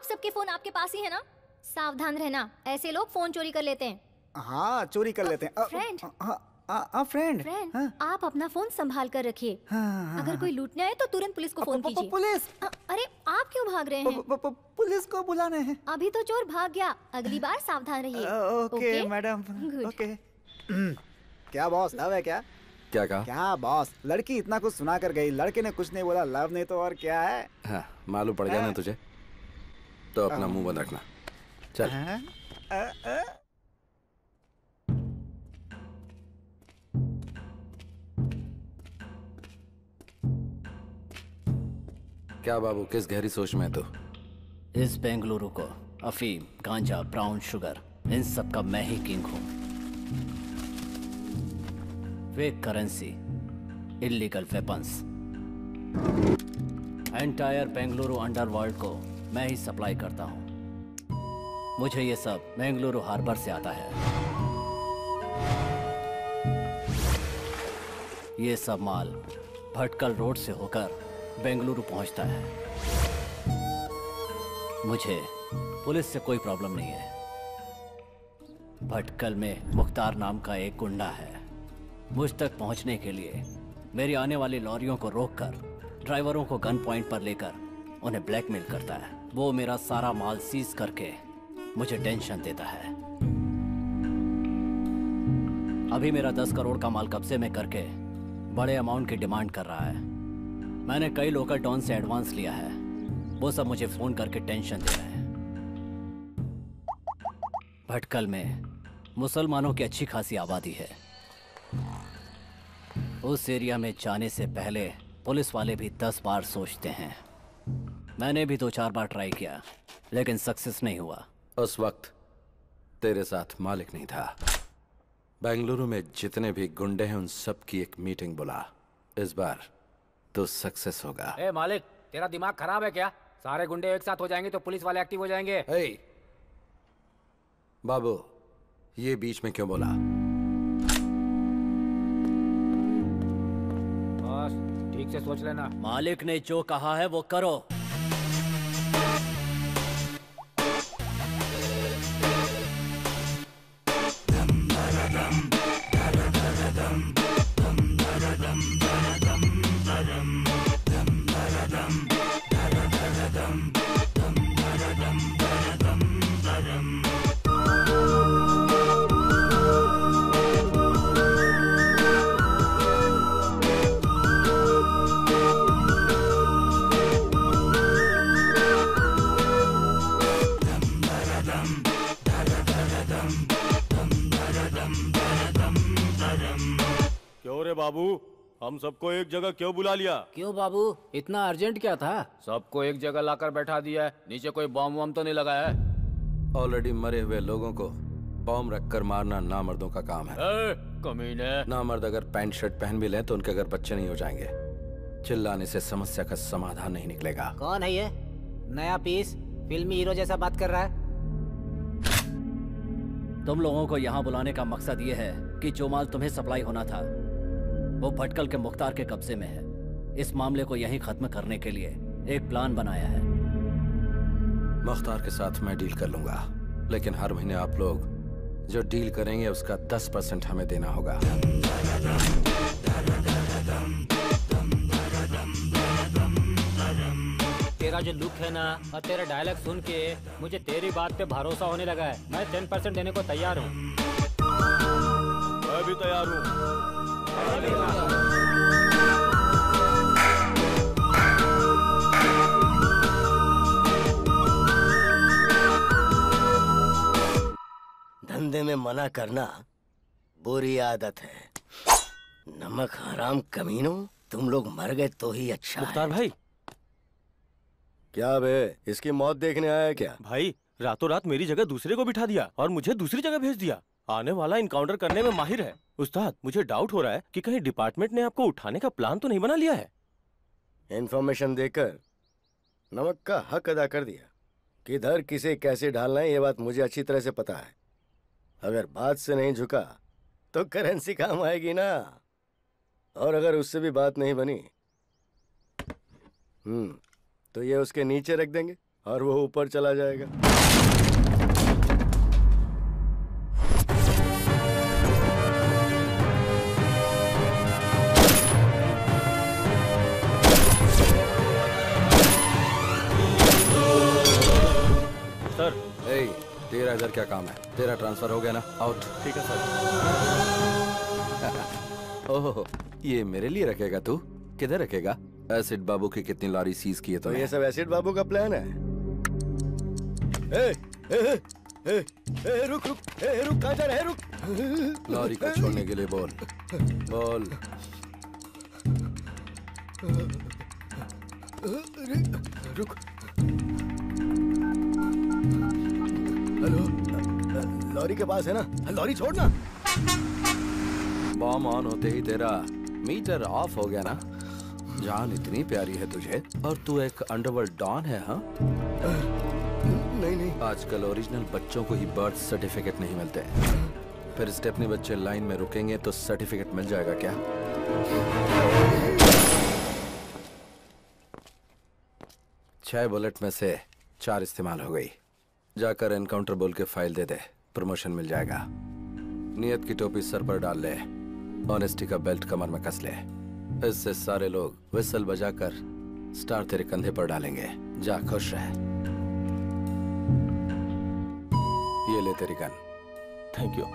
सबके फोन आपके पास ही है ना? सावधान रहना, ऐसे लोग फोन चोरी कर लेते हैं। हाँ, चोरी कर लेते हैं। फ्रेंड, फ्रेंड, आप अपना फोन संभाल कर रखिए। अगर कोई लूटने आए तो तुरंत पुलिस को फोन कीजिए। पुलिस? अरे आप क्यों भाग रहे हैं? पुलिस को बुलाने हैं। अभी तो चोर भाग गया, अगली बार सावधान रहिए। Okay madam, okay. क्या बॉस, लव है क्या? क्या कहा? क्या बॉस, लड़की इतना कुछ सुना कर गई, लड़के ने कुछ नहीं बोला। लव नहीं तो और क्या है? हाँ, मालूम पड़ गया ना तुझे, तो अपना मुंह बंद रखना। चल। क्या बाबू, किस गहरी सोच में तू? इस बेंगलुरु को अफीम, गांजा, ब्राउन शुगर, इन सब का मैं ही किंग हूं। Fake currency, illegal weapons, entire Bengaluru underworld को मैं ही सप्लाई करता हूं। मुझे ये सब बेंगलुरु हार्बर से आता है। ये सब माल भटकल रोड से होकर बेंगलुरु पहुंचता है। मुझे पुलिस से कोई प्रॉब्लम नहीं है। भटकल में मुख्तार नाम का एक गुंडा है। मुझ तक पहुंचने के लिए मेरी आने वाली लॉरियों को रोककर ड्राइवरों को गन पॉइंट पर लेकर उन्हें ब्लैकमेल करता है। वो मेरा सारा माल सीज करके मुझे टेंशन देता है। अभी मेरा 10 करोड़ का माल कब्जे में करके बड़े अमाउंट की डिमांड कर रहा है। मैंने कई लोकल डॉन से एडवांस लिया है, वो सब मुझे फोन करके टेंशन दे रहे हैं। भटकल में मुसलमानों की अच्छी खासी आबादी है। उस एरिया में जाने से पहले पुलिस वाले भी 10 बार सोचते हैं। मैंने भी 2-4 बार ट्राई किया, लेकिन सक्सेस नहीं हुआ। उस वक्त तेरे साथ मालिक नहीं था। बेंगलुरु में जितने भी गुंडे हैं उन सब की एक मीटिंग बुला। इस बार तो सक्सेस होगा। ए मालिक, तेरा दिमाग खराब है क्या? सारे गुंडे एक साथ हो जाएंगे तो पुलिस वाले एक्टिव हो जाएंगे। हे बाबू, ये बीच में क्यों बोला? बस ठीक से सोच लेना। मालिक ने जो कहा है वो करो। क्यों रे बाबू, हम सबको एक जगह क्यों बुला लिया? क्यों बाबू, इतना अर्जेंट क्या था? सबको एक जगह लाकर बैठा दिया है। नीचे कोई बॉम्ब वॉम्ब तो नहीं लगा है? ऑलरेडी मरे हुए लोगों को बॉम्ब रखकर मारना नामर्दों का काम है। कमीने। नामर्द अगर पैंट शर्ट पहन भी लें तो उनके घर बच्चे नहीं हो जाएंगे। चिल्लाने से समस्या का समाधान नहीं निकलेगा। कौन है ये नया पीस? फिल्मी हीरो जैसा बात कर रहा है। तुम लोगों को यहाँ बुलाने का मकसद ये है कि जो माल तुम्हें सप्लाई होना था वो भटकल के मुख्तार के कब्जे में है। इस मामले को यहीं खत्म करने के लिए एक प्लान बनाया है। मुख्तार के साथ मैं डील कर लूंगा, लेकिन हर महीने आप लोग जो डील करेंगे उसका 10% हमें देना होगा। तेरा जो लुक है ना और तेरा डायलॉग सुन के मुझे तेरी बात पे भरोसा होने लगा है। मैं 10% देने को तैयार हूँ। मैं भी तैयार हूँ। धंधे में मना करना बुरी आदत है। नमक हराम कमीनों, तुम लोग मर गए तो ही अच्छा है। मुख्तार भाई। क्या बे, इसकी मौत देखने आया है क्या? भाई, रातों रात मेरी जगह दूसरे को बिठा दिया और मुझे दूसरी जगह भेज दिया। आने वाला इनकाउंटर करने में माहिर है। उस्ताद, मुझे डाउट हो रहा है कि कहीं डिपार्टमेंट ने आपको उठाने का प्लान तो नहीं बना लिया है। इन्फॉर्मेशन देकर नमक का हक अदा कर दिया। किधर किसे कैसे ढालना है ये बात मुझे अच्छी तरह से पता है। अगर बात से नहीं झुका तो करेंसी काम आएगी ना। और अगर उससे भी बात नहीं बनी तो ये उसके नीचे रख देंगे और वो ऊपर चला जाएगा। सर। तेरा इधर क्या काम है? तेरा ट्रांसफर हो गया ना? आउट। ठीक है सर। ओह, ये मेरे लिए रखेगा तू? किधर रखेगा? एसिड बाबू की कितनी लॉरी सीज की है तो ये सब एसिड बाबू का प्लान है? रुक रुक रुक, कहाँ जा रहा है? रुक। लॉरी को छोड़ने के लिए बोल। बोल। रुक। हेलो, लॉरी के पास है ना? लॉरी छोड़ना। बॉम्ब ऑन होते ही तेरा मीटर ऑफ हो गया ना? जान इतनी प्यारी है तुझे और तू एक अंडरवर्ल्ड डॉन है? हाँ, नहीं। आजकल ओरिजिनल बच्चों को ही बर्थ सर्टिफिकेट नहीं मिलते। फिर स्टेपनी बच्चे लाइन में रुकेंगे तो सर्टिफिकेट मिल जाएगा क्या? 6 बुलेट में से 4 इस्तेमाल हो गई। जाकर एनकाउंटर बोल के फाइल दे दे, प्रमोशन मिल जाएगा। नियत की टोपी सर पर डाल ले, ऑनेस्टी का बेल्ट कमर में कस ले। इससे सारे लोग विसल बजाकर स्टार तेरे कंधे पर डालेंगे। जा, खुश रह। ये ले तेरी गन। Thank you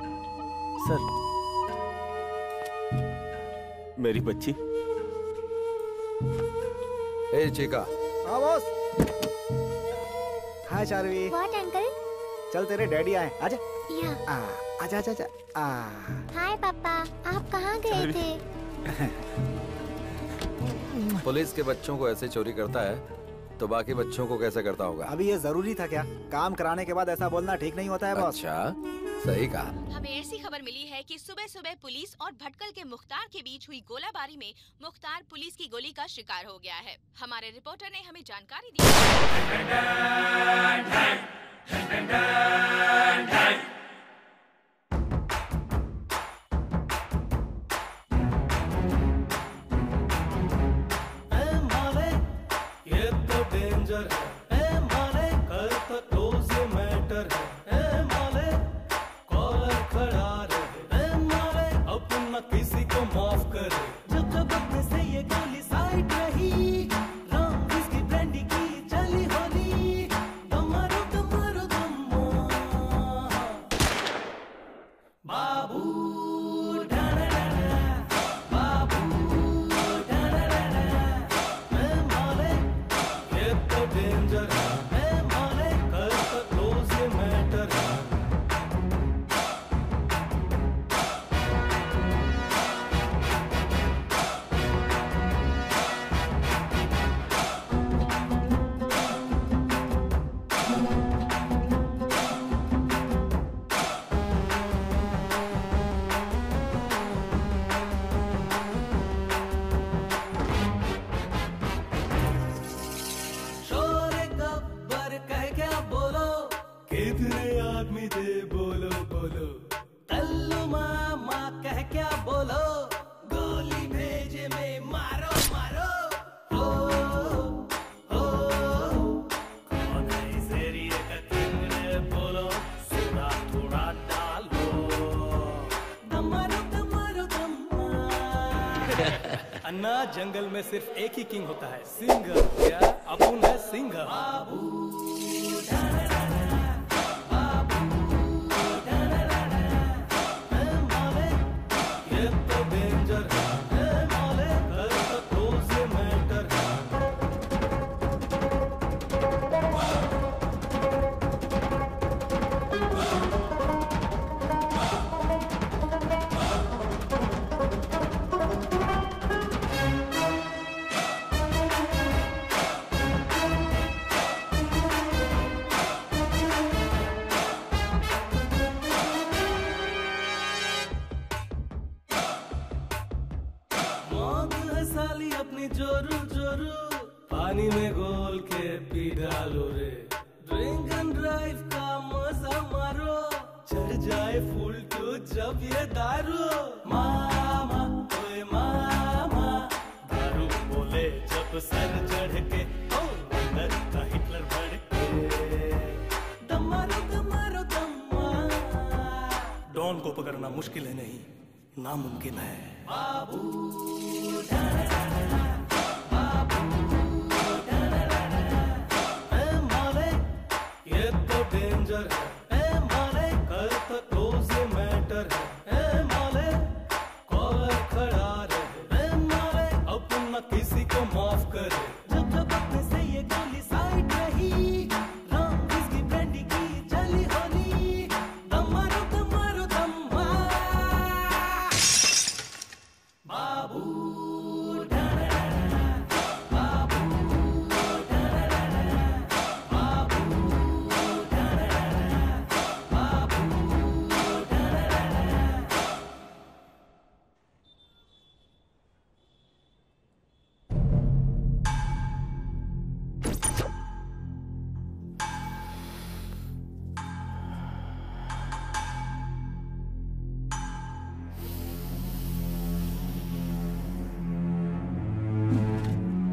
sir. मेरी बच्ची। ए चिका। हाँ boss. Hi Charvi. What uncle? चल तेरे डैडी आए, आजा। या। आजा आजा आजा। हाय पापा, आप कहाँ गए थे? पुलिस के बच्चों को ऐसे चोरी करता है तो बाकी बच्चों को कैसे करता होगा? अभी ये जरूरी था क्या? काम कराने के बाद ऐसा बोलना ठीक नहीं होता है बॉस। अच्छा, सही कहा। हमें ऐसी खबर मिली है कि सुबह सुबह पुलिस और भटकल के मुख्तार के बीच हुई गोलाबारी में मुख्तार पुलिस की गोली का शिकार हो गया है। हमारे रिपोर्टर ने हमें जानकारी दी। अन्ना, जंगल में सिर्फ एक ही किंग होता है, सिंह। क्या अपुन है सिंह? पानी में घोल के पी डालो रे, ड्रिंक एंड ड्राइव का मजा मारो, चढ़ जाए फुल टू जब ये दारू। मामा ओए मामा, दारू बोले जब सर चढ़ के, ओ अंदर का हिटलर बढ़ के, दम मारो दम्मा। डॉन को पकड़ना मुश्किल है नहीं, नामुमकिन है। बाबू डेंजर है ए माले, कल तक रोज ये मैटर है ए माले, कॉलर खड़ा रहे ए माले, अपना किसी को माफ करे, जब जब अपने से ये गोली साइड रही, राम इसकी ब्रांडी की चली होली, दम मारो दम्मा। बाबू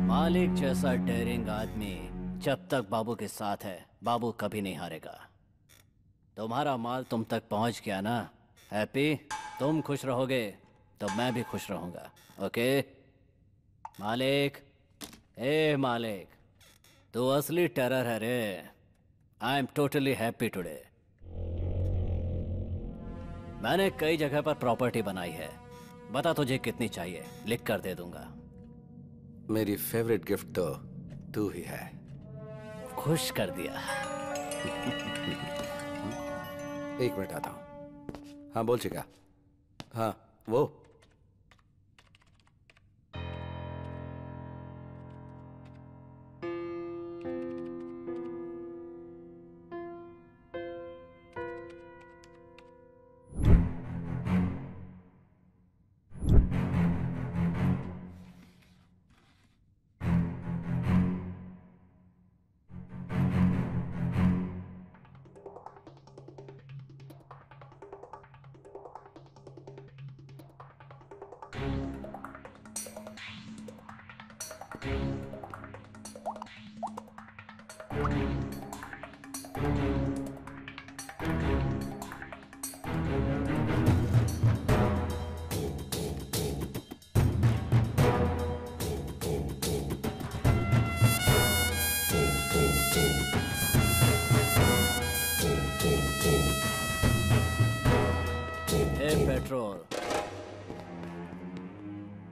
मालिक जैसा डेयरिंग आदमी जब तक बाबू के साथ है, बाबू कभी नहीं हारेगा। तुम्हारा माल तुम तक पहुंच गया ना हैप्पी? तुम खुश रहोगे तो मैं भी खुश रहूंगा। ओके मालिक? ए मालिक, तू असली टेरर है रे। I am totally happy today. मैंने कई जगह पर प्रॉपर्टी बनाई है, बता तुझे कितनी चाहिए, लिख कर दे दूंगा। मेरी फेवरेट गिफ्ट तो तू ही है। खुश कर दिया। एक मिनट आता हूं। हाँ बोल चिका। हाँ वो पेट्रोल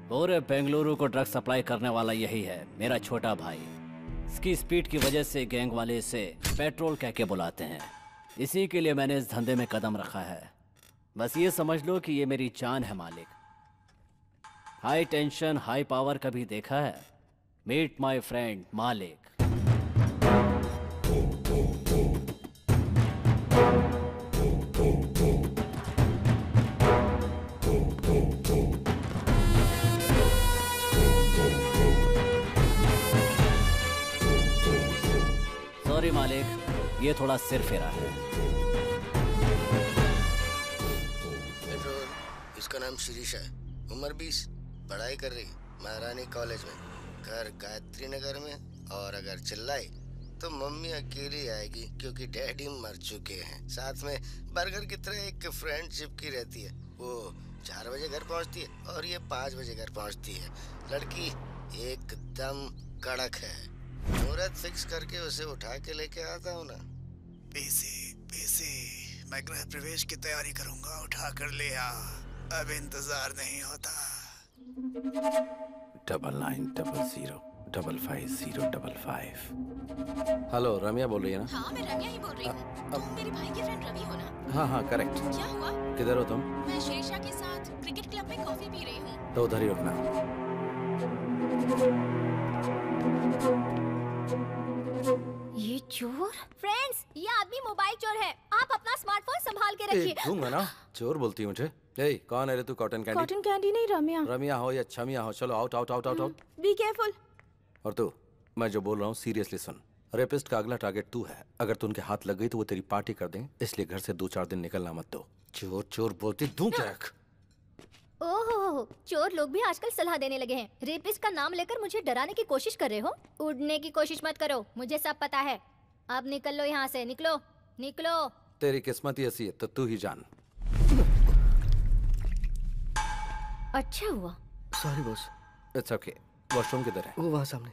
पूरे बेंगलुरु को ड्रग सप्लाई करने वाला यही है, मेरा छोटा भाई। इसकी स्पीड की वजह से गैंग वाले इसे पेट्रोल कह के बुलाते हैं। इसी के लिए मैंने इस धंधे में कदम रखा है। बस ये समझ लो कि ये मेरी जान है मालिक। हाई टेंशन हाई पावर कभी देखा है? मीट माय फ्रेंड मालिक। सॉरी मालिक, ये थोड़ा सिर फेरा है। पेट्रोल, इसका नाम शिरीषा है, उम्र 20, पढ़ाई कर रही महारानी कॉलेज में, घर गायत्री नगर में। और अगर चिल्लाई तो मम्मी अकेली आएगी क्योंकि डैडी मर चुके हैं। साथ में बर्गर की तरह एक फ्रेंड चिपकी रहती है। वो 4 बजे घर पहुंचती है और ये 5 बजे घर पहुंचती है। लड़की एकदम कड़क है। मुहूर्त फिक्स करके उसे उठा के लेके आता हूँ ना। पीसी, मैं गृह प्रवेश की तैयारी करूंगा, उठा कर ले आ। अब इंतजार नहीं होता। 9900550555। हेलो, रम्या बोल रही है ना? हाँ, मैं रम्या ही बोल रही हूँ। तुम मेरे भाई की फ्रेंड रवि हो ना? हाँ हाँ करेक्ट। क्या हुआ? किधर हो तुम? मैं शिरीषा के साथ क्रिकेट क्लब में कॉफी पी रही हूँ। तो उधर ही रुकना। ये चोर? फ्रेंड्स, ये आदमी मोबाइल चोर है। आप अपना स्मार्टफोन संभाल के रखिए। दूंगा ना। चोर बोलती है मुझे। ए, कौन है रे तू? Cotton candy? कॉटन कैंडी नहीं, रम्या। रम्या हो या छमिया हो, चलो out out out out out. Be careful. और तू, मैं जो बोल रहा हूँ सीरियसली सुन। रेपिस्ट का अगला टारगेट तू है। अगर तू उनके हाथ लग गई तो वो तेरी पार्टी कर दें, इसलिए घर से 2-4 दिन निकलना मत दो। चोर चोर बोलती दूं क्या? ओहो, चोर लोग भी आजकल सलाह देने लगे हैं। रेपिस्ट का नाम लेकर मुझे डराने की कोशिश कर रहे हो? उड़ने की कोशिश मत करो, मुझे सब पता है। अब निकल लो यहाँ से, निकलो निकलो। तेरी किस्मत ही ऐसी है तो तू ही जान। अच्छा हुआ। Sorry boss. It's okay. Washroom किधर है? वो वहाँ सामने।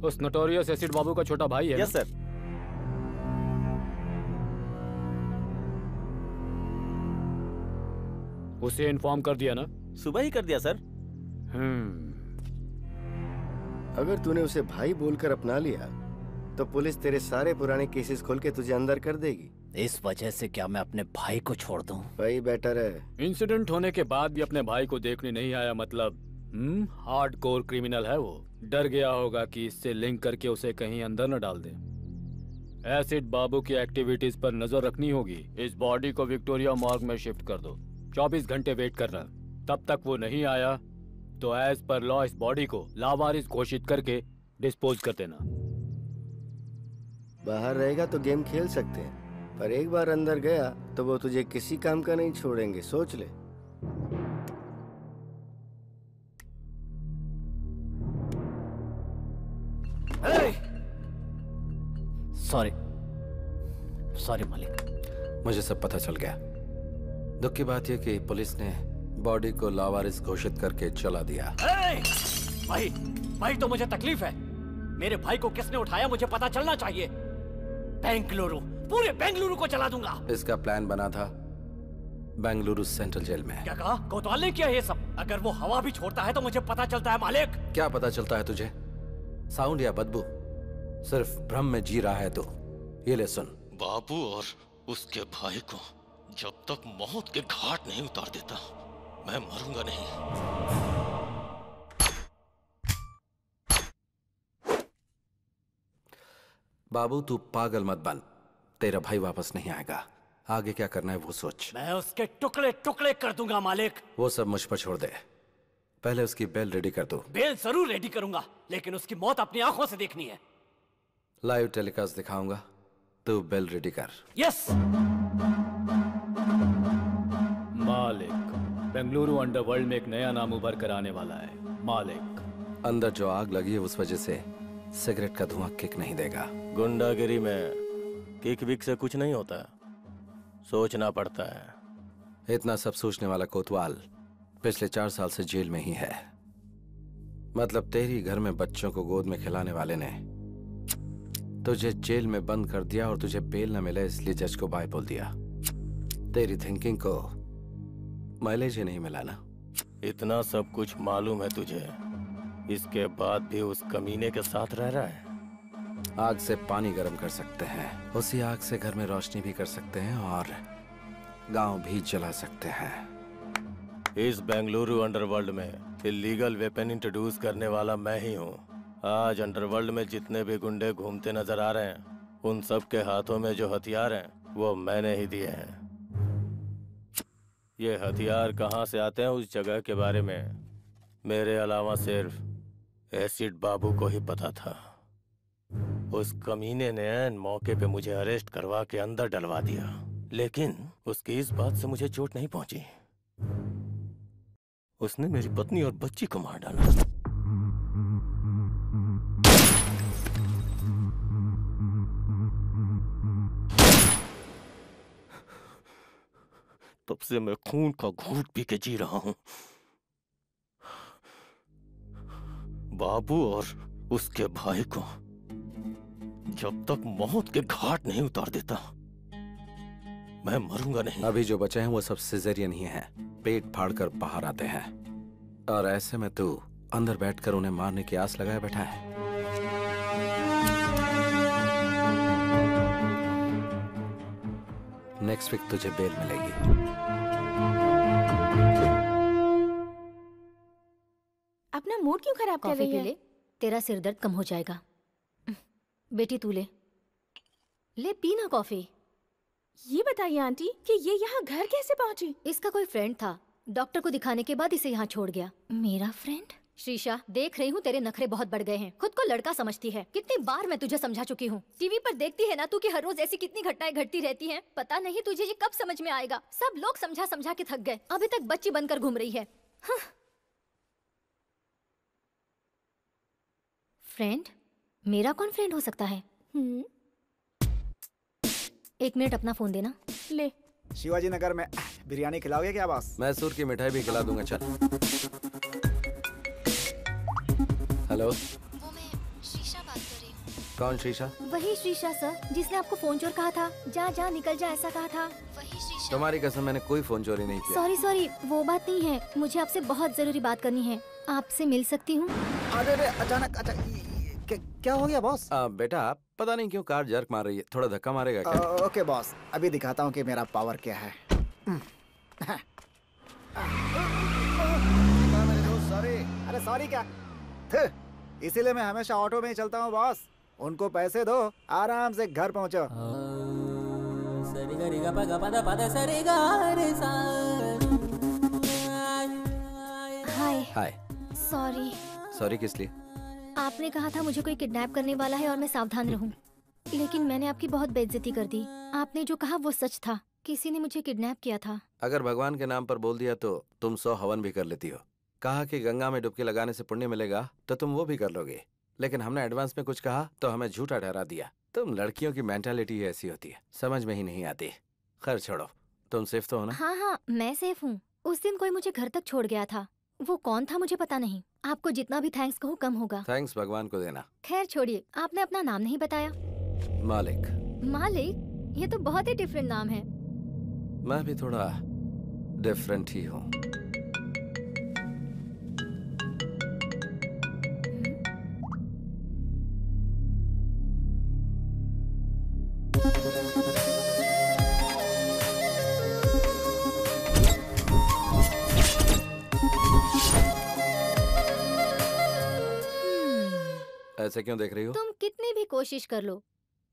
उस नोटोरियस एसिड बाबू का छोटा भाई है? Yes sir. उसे इन्फॉर्म कर दिया ना? सुबह ही कर दिया सर। अगर तूने उसे भाई बोलकर अपना लिया तो पुलिस तेरे सारे पुराने केसेस खोल के तुझे अंदर कर देगी। इस वजह से क्या मैं अपने भाई को छोड़ दूं? वही बेटर है। इंसिडेंट होने के बाद भी अपने भाई को देखने नहीं आया, मतलब हार्डकोर क्रिमिनल है वो। डर गया होगा कि इससे लिंक करके उसे कहीं अंदर न डाल दे। एसिड बाबू की एक्टिविटीज पर नजर रखनी होगी। इस बॉडी को विक्टोरिया मॉर्ग में शिफ्ट कर दो। 24 घंटे वेट करना। तब तक वो नहीं आया तो एज पर लॉ इस बॉडी को लावारिस घोषित करके डिस्पोज कर देना। बाहर रहेगा तो गेम खेल सकते हैं, पर एक बार अंदर गया तो वो तुझे किसी काम का नहीं छोड़ेंगे, सोच ले। सॉरी मालिक। मुझे सब पता चल गया। दुख की बात यह कि पुलिस ने बॉडी को लावारिस घोषित करके चला दिया। भाई तो मुझे तकलीफ है। मेरे भाई को किसने उठाया मुझे पता चलना चाहिए। बेंगलुरु, पूरे बेंगलुरु को चला दूंगा। इसका प्लान बना था बेंगलुरु सेंट्रल जेल में। क्या कहा? कोतवाल ने किया ये सब? अगर वो हवा भी छोड़ता है तो मुझे पता चलता है मालिक। क्या पता चलता है तुझे? साउंड या बदबू? सिर्फ भ्रम में जी रहा है तो ये ले सुन। बाबू और उसके भाई को जब तक मौत के घाट नहीं उतार देता मैं मरूंगा नहीं। बाबू तू पागल मत बन, तेरा भाई वापस नहीं आएगा। आगे क्या करना है वो सोच। मैं उसके टुकड़े टुकड़े कर दूंगा मालिक। वो सब मुझ पर छोड़ दे, पहले उसकी बेल रेडी कर दो। बेल जरूर रेडी करूंगा, लेकिन उसकी मौत अपनी आंखों से देखनी है। लाइव टेलीकास्ट दिखाऊंगा, तू बेल रेडी कर। यस मालिक, बेंगलुरु अंडरवर्ल्ड में एक नया नाम उभर कर आने वाला है। मालिक, अंदर जो आग लगी है उस वजह से सिगरेट का धुआं किक नहीं देगा। गुंडागिरी में किक विक से कुछ नहीं होता, सोचना पड़ता है। इतना सब सोचने वाला कोतवाल पिछले 4 साल से जेल में ही है। मतलब तेरी घर में बच्चों को गोद में खिलाने वाले ने तुझे जेल में बंद कर दिया और तुझे बेल न मिले इसलिए जज को बाय बोल दिया। तेरी थिंकिंग को माइलेज ही नहीं मिला ना। इतना सब कुछ मालूम है तुझे, इसके बाद भी उस कमीने के साथ रह रहा है। आग से पानी गर्म कर सकते हैं, उसी आग से घर में रोशनी भी कर सकते हैं और गांव भी जला सकते हैं। इस बेंगलुरु अंडरवर्ल्ड में इलीगल वेपन इंट्रोड्यूस करने वाला मैं ही हूँ। आज अंडरवर्ल्ड में जितने भी गुंडे घूमते नजर आ रहे हैं उन सब के हाथों में जो हथियार हैं वो मैंने ही दिए हैं। ये हथियार कहाँ से आते हैं उस जगह के बारे में मेरे अलावा सिर्फ एसिड बाबू को ही पता था। उस कमीने ने ऐन मौके पे मुझे अरेस्ट करवा के अंदर डलवा दिया, लेकिन उसकी इस बात से मुझे चोट नहीं पहुंची। उसने मेरी पत्नी और बच्ची को मार डाला। तब से मैं खून का घूंट पी के जी रहा हूं। बाबू और उसके भाई को जब तक मौत के घाट नहीं उतार देता मैं मरूंगा नहीं। अभी जो बचे हैं वो सब सिजेरियन ही हैं, पेट फाड़कर बाहर आते हैं। और ऐसे में तू अंदर बैठकर उन्हें मारने की आस लगाए बैठा है। नेक्स्ट वीक तुझे बेल मिलेगी। अपना मूड क्यों खराब कर कॉफी रही पी है? ले, तेरा सिर दर्द कम हो जाएगा। बेटी तू ले पी ना कॉफी। ये बताइए आंटी कि ये यहाँ घर कैसे पहुँची? इसका कोई फ्रेंड था, डॉक्टर को दिखाने के बाद इसे यहाँ छोड़ गया। मेरा फ्रेंड? शीशा, देख रही हूँ तेरे नखरे बहुत बढ़ गए हैं। खुद को लड़का समझती है। कितनी बार मैं तुझे समझा चुकी हूँ। टीवी पर देखती है ना तू कि हर रोज ऐसी कितनी घटनाएं घटती रहती हैं। पता नहीं तुझे ये कब समझ में आएगा। सब लोग समझा समझा के थक गए, अभी तक बच्ची बनकर घूम रही है। हाँ। फ्रेंड? मेरा कौन फ्रेंड हो सकता है? 1 मिनट अपना फोन देना। ले। शिवाजी नगर में बिरयानी खिलाओगे क्या बॉस? मैसूर की मिठाई भी खिला दूंगा। चल। वो हेलो, मैं शीशा बात कौन शीशा? वही शीशा सर, जिसने आपको फोन चोर कहा था। जा जा निकल जा ऐसा कहा था। वही शीशा। तुम्हारी कसम, मैंने कोई फोन चोरी नहीं किया। सॉरी सॉरी, वो बात नहीं है। मुझे आपसे बहुत जरूरी बात करनी है। आपसे मिल सकती हूँ? अरे अचानक क्या हो गया बॉस? बेटा पता नहीं क्यों कार जर्क मार रही है, थोड़ा धक्का मारेगा क्या? ओके बॉस, अभी दिखाता हूँ कि मेरा पावर क्या है। अरे सॉरी क्या, इसीलिए मैं हमेशा ऑटो में ही चलता हूँ बॉस। उनको पैसे दो, आराम से घर पहुँचो। हाय। हाय। सॉरी। सॉरी किस लिए? आपने कहा था मुझे कोई किडनैप करने वाला है और मैं सावधान रहूं, लेकिन मैंने आपकी बहुत बेइज्जती कर दी। आपने जो कहा वो सच था, किसी ने मुझे किडनैप किया था। अगर भगवान के नाम पर बोल दिया तो तुम 100 हवन भी कर लेती हो। कहा कि गंगा में डुबकी लगाने से पुण्य मिलेगा तो तुम वो भी कर लोगे, लेकिन हमने एडवांस में कुछ कहा तो हमें झूठा ठहरा दिया। तुम लड़कियों की मेंटालिटी ऐसी होती है, समझ में ही नहीं आती। खैर छोड़ो, तुम सेफ तो हो ना? हाँ हाँ मैं सेफ हूँ। उस दिन कोई मुझे घर तक छोड़ गया था, वो कौन था मुझे पता नहीं। आपको जितना भी थैंक्स कहूँ कम होगा। थैंक्स भगवान को देना। खैर छोड़िए, आपने अपना नाम नहीं बताया। मालिक। मालिक? ये तो बहुत ही डिफरेंट नाम है। मैं भी थोड़ा डिफरेंट ही हूँ। ऐसे क्यों देख रही हो? तुम कितनी भी कोशिश कर लो,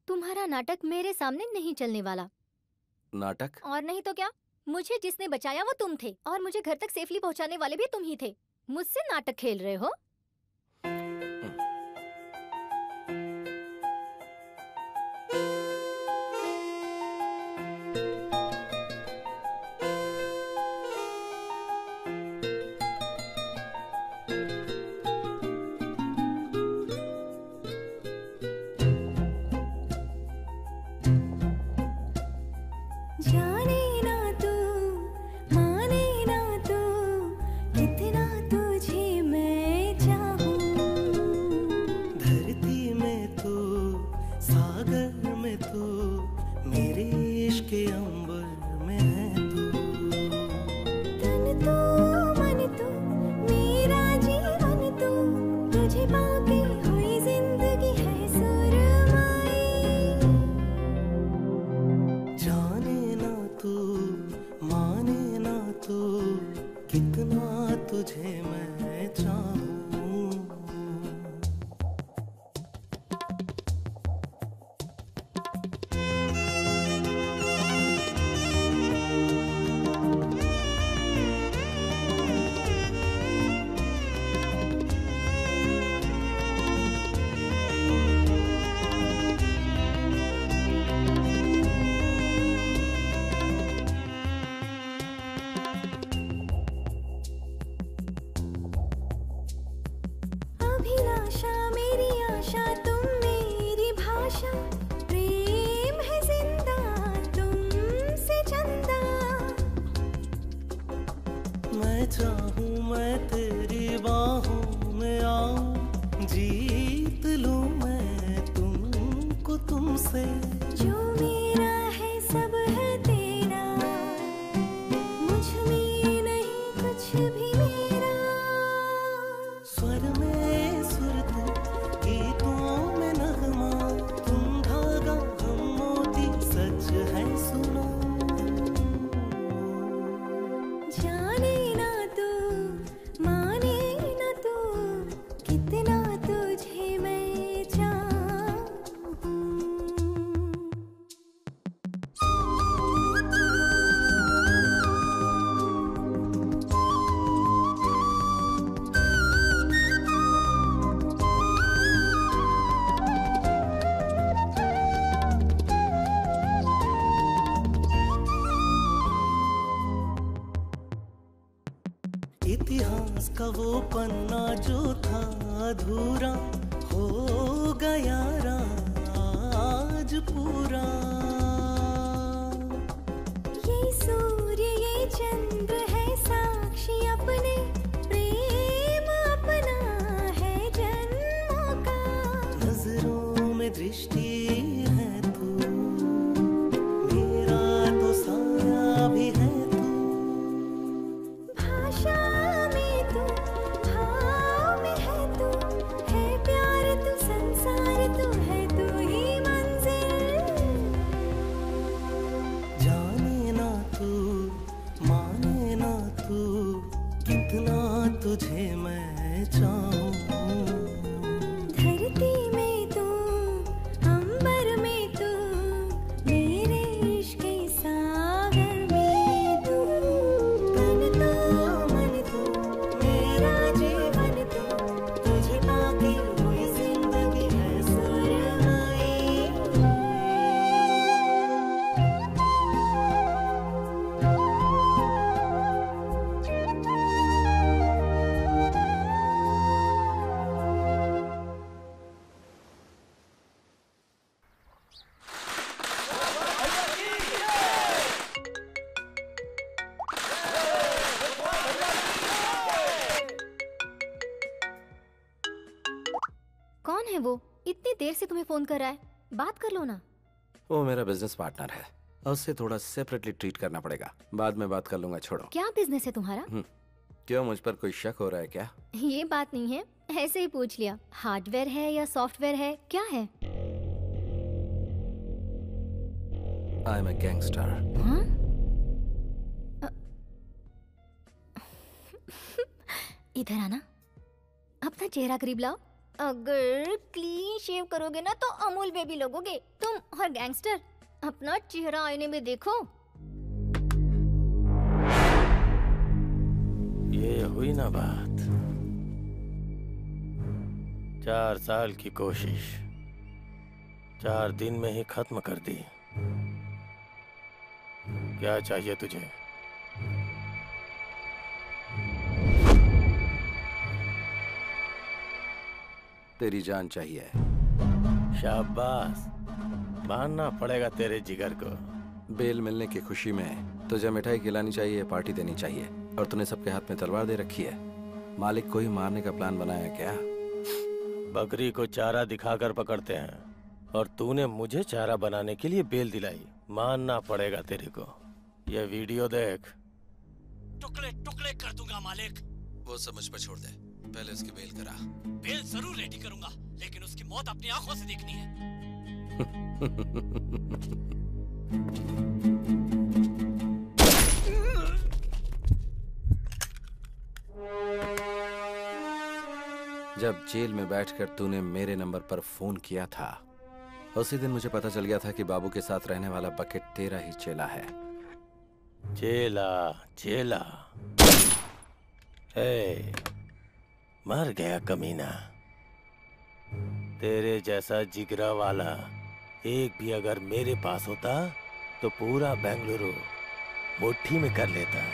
तुम्हारा नाटक मेरे सामने नहीं चलने वाला। नाटक? और नहीं तो क्या, मुझे जिसने बचाया वो तुम थे और मुझे घर तक सेफली पहुंचाने वाले भी तुम ही थे। मुझसे नाटक खेल रहे हो? जाने ना तू, माने ना तू, कितना तुझे मैं चाहूं। धरती में तू, सागर में तू, मेरे इश्क के अंबर में है तू। तन तू, मन तू, मेरा जीवन तू, तुझे पाके हुई जिंदगी है सुरमाई। जाने ना तू, माने ना तू, कितना तुझे मैं चाहूं। अभिलाषा मेरी आशा, तुम मेरी भाषा, प्रेम है जिंदा तुमसे चंदा। मैं चाहूं मैं तेरी बाहों में आऊं, जीत लूं मैं तुमको तुमसे। जो मेरा है सब है तेरा, मुझ में नहीं कुछ भी मेरा। स्वर में सुर तुम, गीतों में नगमा, तुम धागा हम मोती, सच है सुनो। जाने ना तू, माने ना तू, कितना तुझे मैं चाहूं। इतिहास का वो पन्ना जो था अधूरा, हो गया आज पूरा। ये सूर्य ये चंद्र है साक्षी अपने, प्रेम अपना है जन्मों का। नजरों में वो? इतनी देर से तुम्हें फोन कर रहा है, बात कर लो ना। वो मेरा बिजनेस पार्टनर है, उससे थोड़ा सेपरेटली ट्रीट करना पड़ेगा। बाद में बात कर लूंगा, छोड़ो। क्या बिजनेस है तुम्हारा? क्यों, मुझ पर कोई शक हो रहा है क्या? ये बात नहीं है, ऐसे ही पूछ लिया। हार्डवेयर है या सॉफ्टवेयर है, क्या है? I am a gangster. हाँ? इधर आना, अपना चेहरा करीब लाओ। अगर क्लीन शेव करोगे ना तो अमूल बेबी लगोगे तुम। और गैंगस्टर, अपना चेहरा आईने में देखो। ये हुई ना बात। 4 साल की कोशिश 4 दिन में ही खत्म कर दी। क्या चाहिए तुझे? तेरी जान चाहिए। शाबाश, मानना पड़ेगा तेरे जिगर को। बेल मिलने की खुशी में तुझे मिठाई खिलानी चाहिए, पार्टी देनी चाहिए, और तूने सबके हाथ में तलवार दे रखी है। मालिक को ही मारने का प्लान बनाया क्या? बकरी को चारा दिखाकर पकड़ते हैं, और तूने मुझे चारा बनाने के लिए बेल दिलाई। मानना पड़ेगा तेरे को। ये वीडियो देख। टुकड़े टुकड़े कर दूंगा मालिक। वो सब मुझ पर छोड़ दे, पहले उसकी बेल करा। बेल जरूर रेडी करूंगा, लेकिन उसकी मौत अपनी आंखों से देखनी है। जब जेल में बैठकर तूने मेरे नंबर पर फोन किया था, उसी दिन मुझे पता चल गया था कि बाबू के साथ रहने वाला बकेट तेरा ही चेला है। चेला चेला, हे, मर गया कमीना। तेरे जैसा जिगरा वाला एक भी अगर मेरे पास होता तो पूरा बेंगलुरु मुट्ठी में कर लेता।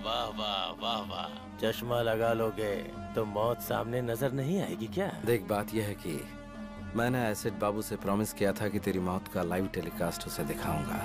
वाह वाह वाह वाह। चश्मा लगा लोगे तो मौत सामने नजर नहीं आएगी क्या? देख, बात यह है कि मैंने एसिड बाबू से प्रॉमिस किया था कि तेरी मौत का लाइव टेलीकास्ट उसे दिखाऊंगा।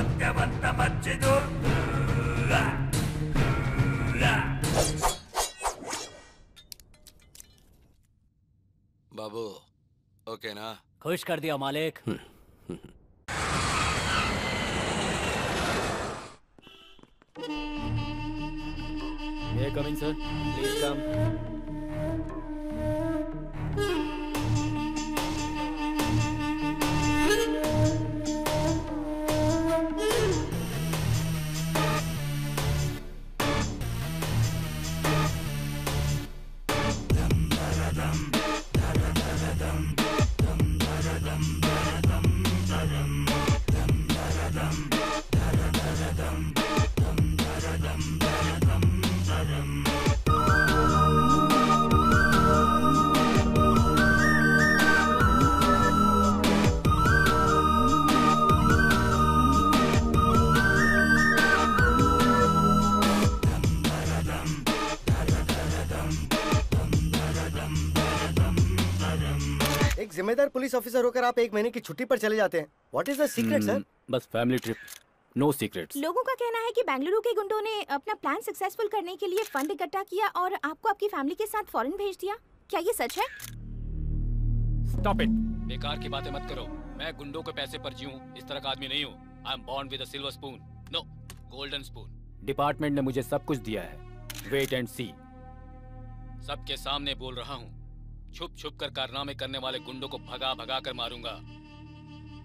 सत्यवंत मच्चिदो बाबू ओके ना? खुश कर दिया मालिक। May I come in, sir? Please come. एक जिम्मेदार पुलिस ऑफिसर होकर आप 1 महीने की छुट्टी पर चले जाते हैं। What is the secret sir? बस फैमिली ट्रिप, नो सीक्रेट्स। लोगों का कहना है कि बेंगलुरु के गुंडों ने अपना प्लान सक्सेसफुल करने के लिए फंड इकट्ठा किया और आपको आपकी फैमिली के साथ फॉरेन भेज दिया। क्या ये सच है? स्टॉप इट, बेकार की बातें मत करो। मैं गुंडों के पैसे पर जीऊं इस तरह का आदमी नहीं हूँ। I am born with a silver spoon, no golden spoon. Department ने मुझे सब कुछ दिया है, वेट एंड सी। सबके सामने बोल रहा हूँ, छुप छुप कर कारनामे करने वाले गुंडों को भगा भगा कर मारूंगा।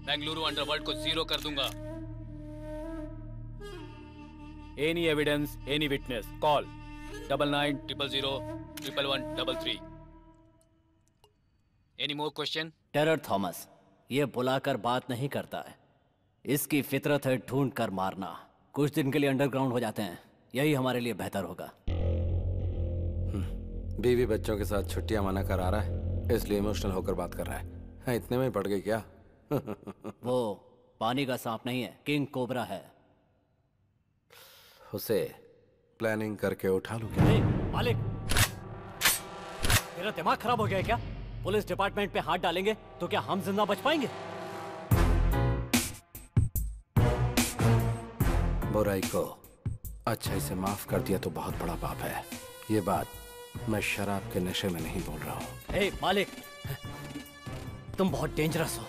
बेंगलुरु अंडरवर्ल्ड को जीरो कर दूंगा। Any evidence, any witness, call 9900011133। Any more question? Terror Thomas ये बुलाकर बात नहीं करता है, इसकी फितरत है ढूंढ कर मारना। कुछ दिन के लिए अंडरग्राउंड हो जाते हैं, यही हमारे लिए बेहतर होगा। बीवी बच्चों के साथ छुट्टियां मना कर आ रहा है, इसलिए इमोशनल होकर बात कर रहा है। इतने में ही पड़ गई क्या? वो पानी का सांप नहीं है, किंग कोबरा है। उसे प्लानिंग करके उठा लूं क्या? मालिक, तेरा दिमाग खराब हो गया है क्या? पुलिस डिपार्टमेंट पे हाथ डालेंगे तो क्या हम जिंदा बच पाएंगे? बुराई को अच्छाई से माफ कर दिया तो बहुत बड़ा पाप है। ये बात मैं शराब के नशे में नहीं बोल रहा हूँ। ए मालिक, तुम बहुत डेंजरस हो।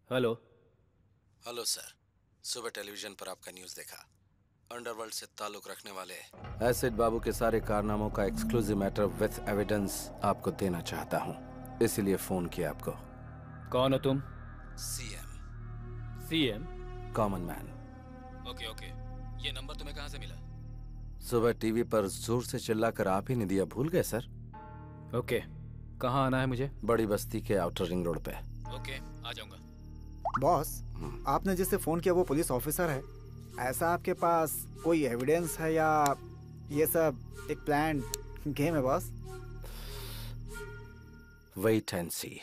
हेलो। हेलो सर, सुबह टेलीविजन पर आपका न्यूज़ देखा। अंडरवर्ल्ड से ताल्लुक रखने वाले एसिड बाबू के सारे कारनामों का एक्सक्लूसिव मैटर विथ एविडेंस आपको देना चाहता हूँ, इसीलिए फोन किया आपको। कौन हो तुम? CM. CM? Common man. Okay okay, ये नंबर तुम्हें कहाँ से मिला? सुबह टीवी पर जोर से चिल्लाकर आप ही ने दिया, भूल गए सर? ओके, कहाँ आना है मुझे? बड़ी बस्ती के आउटर रिंग रोड पे। ओके, आ जाऊंगा। बॉस, आपने जिससे फोन किया वो पुलिस ऑफिसर है। ऐसा आपके पास कोई एविडेंस है या ये सब एक प्लान गेम है boss? Wait and see.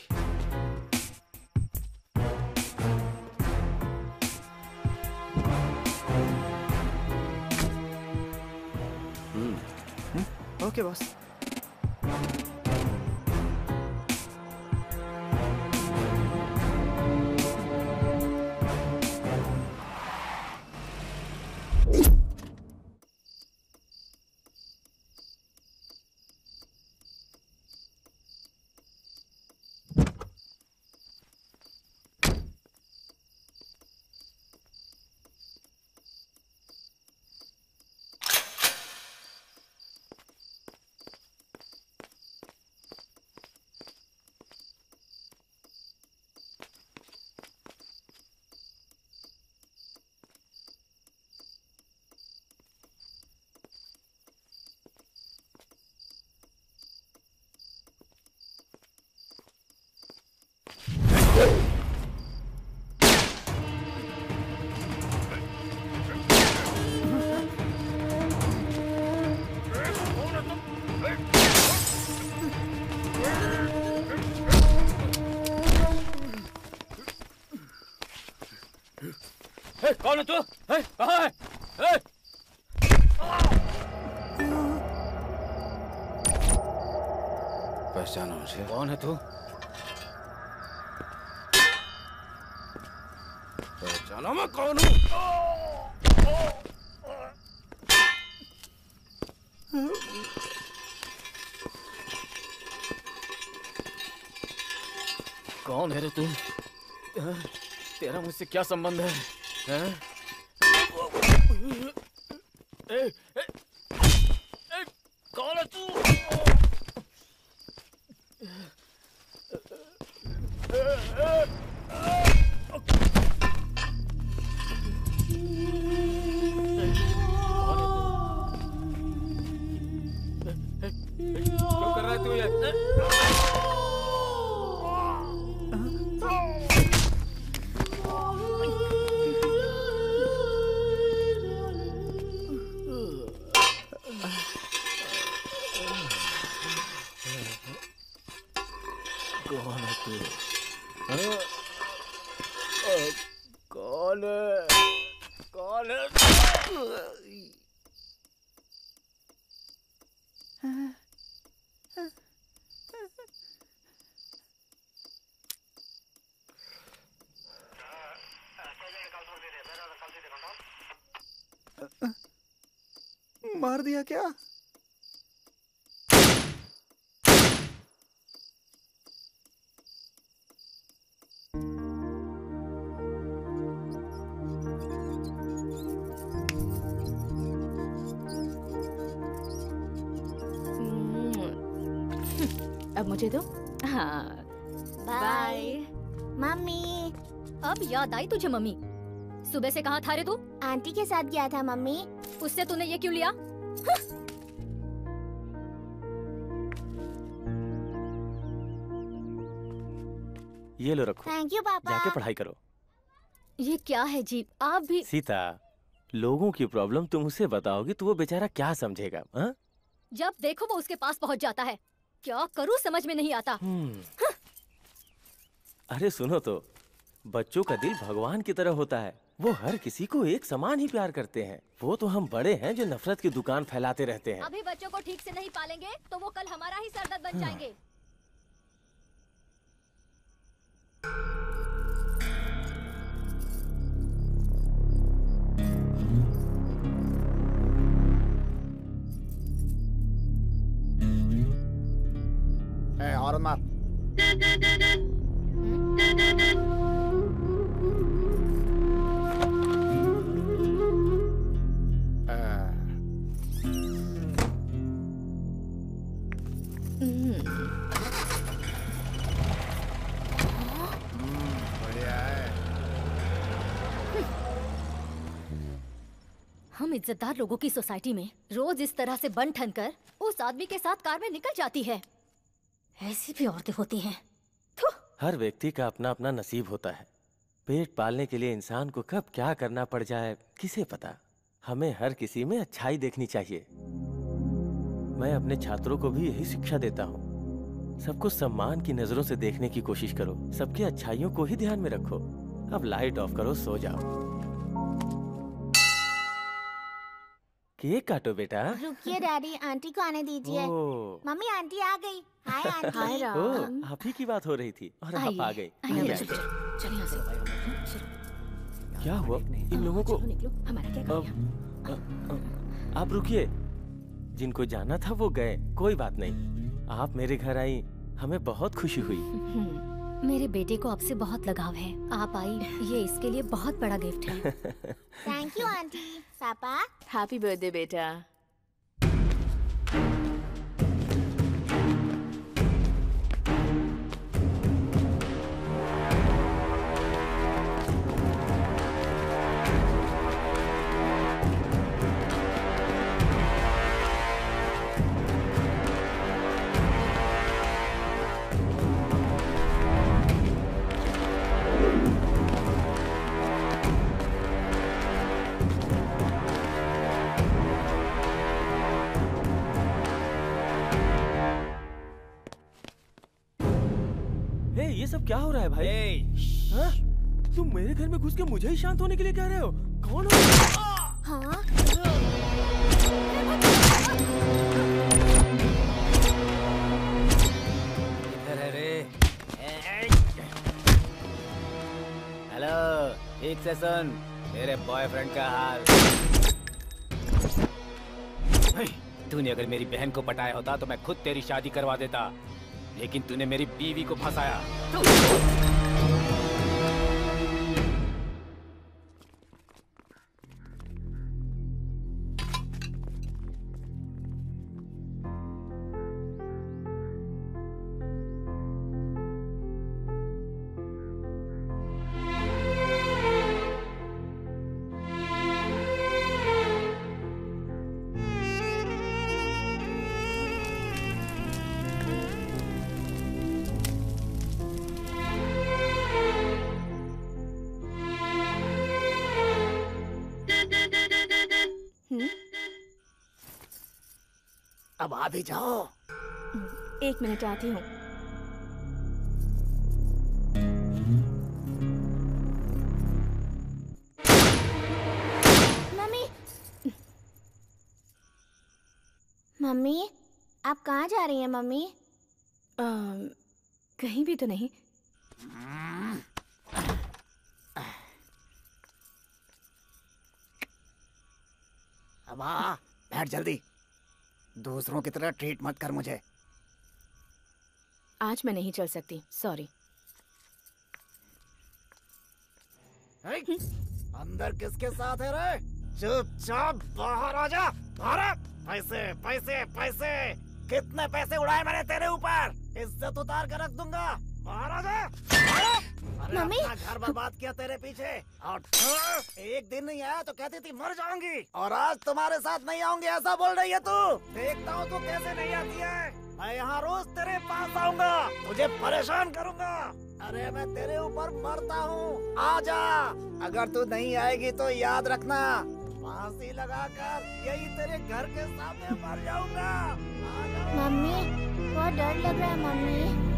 Okay boss. कौन है तू? कहाँ है? पहचानो मुझे? कौन है तू? पहचानो मैं कौन हूँ? कौन है रे तू? तेरा मुझसे क्या संबंध है? हैं? कौन है तू? क्यों कर रहा है तू ये? कौन है तू? कौन है? कौन है? मार दिया क्या? अब मुझे दो। हाँ बाय मम्मी। अब याद आई तुझे मम्मी? सुबह से कहाँ था रे तू? आंटी के साथ गया था मम्मी। उससे तूने ये क्यों लिया? ये लो रखो। थैंक यू पापा। जाके पढ़ाई करो। ये क्या है जी? आप भी सीता, लोगों की प्रॉब्लम तुम उसे बताओगी तो वो बेचारा क्या समझेगा? हा? जब देखो वो उसके पास पहुंच जाता है। क्या करूं समझ में नहीं आता। अरे सुनो तो, बच्चों का दिल भगवान की तरह होता है। वो हर किसी को एक समान ही प्यार करते हैं। वो तो हम बड़े हैं जो नफरत की दुकान फैलाते रहते हैं। अभी बच्चों को ठीक से नहीं पालेंगे तो वो कल हमारा ही सरदर्द बन जाएंगे। और मार। हम इज्जतदार लोगों की सोसाइटी में रोज इस तरह से बन ठन कर उस आदमी के साथ कार में निकल जाती है। ऐसी भी औरतें होती हैं। हर व्यक्ति का अपना अपना नसीब होता है। पेट पालने के लिए इंसान को कब क्या करना पड़ जाए किसे पता। हमें हर किसी में अच्छाई देखनी चाहिए। मैं अपने छात्रों को भी यही शिक्षा देता हूँ। सबको सम्मान की नजरों से देखने की कोशिश करो। सबकी अच्छाइयों को ही ध्यान में रखो। अब लाइट ऑफ करो, सो जाओ। केक काटो बेटा। रुकिए डैडी, आंटी को आने दीजिए। मम्मी आंटी आ गई। Hi aunty. हाय राम। आप ही की बात हो रही थी और आप आ गए। चल यहाँ से। क्या हुआ इन लोगों को? हमारा क्या काम? आप रुकिए, जिनको जाना था वो गए, कोई बात नहीं। आप मेरे घर आई, हमें बहुत खुशी हुई। मेरे बेटे को आपसे बहुत लगाव है। आप आई, ये इसके लिए बहुत बड़ा गिफ्ट है। Thank you aunty. पापा हैप्पी बर्थडे बेटा। ये सब क्या हो रहा है भाई? हाँ? तुम मेरे घर में घुस के मुझे ही शांत होने के लिए कह रहे हो? कौन हो? हाँ? से सुन मेरे बॉयफ्रेंड का हाल। तूने अगर मेरी बहन को पटाया होता तो मैं खुद तेरी शादी करवा देता, लेकिन तूने मेरी बीवी को फंसाया। अब आ भी जाओ। 1 मिनट आती हूँ। मम्मी, मम्मी, आप कहाँ जा रही हैं मम्मी? कहीं भी तो नहीं। अब आ, बैठ जल्दी। दूसरों की तरह ट्रीट मत कर मुझे। आज मैं नहीं चल सकती, सॉरी। अंदर किसके साथ है रे? चुपचाप बाहर आ जा। पैसे पैसे पैसे, कितने पैसे उड़ाए मैंने तेरे ऊपर? इज्जत उतार कर रख दूंगा। बाहर आ जा। मम्मी, घर बर्बाद किया तेरे पीछे, और एक दिन नहीं आया तो कहती थी मर जाऊंगी, और आज तुम्हारे साथ नहीं आऊंगी ऐसा बोल रही है तू। देखता हूँ तू कैसे नहीं आती है। मैं यहाँ रोज तेरे पास आऊंगा, तुझे परेशान करूंगा। अरे मैं तेरे ऊपर मरता हूँ, आ जा। अगर तू नहीं आएगी तो याद रखना, फांसी लगाकर यही तेरे घर के सामने मर जाऊंगा। मम्मी, बहुत डर लग रहा है मम्मी।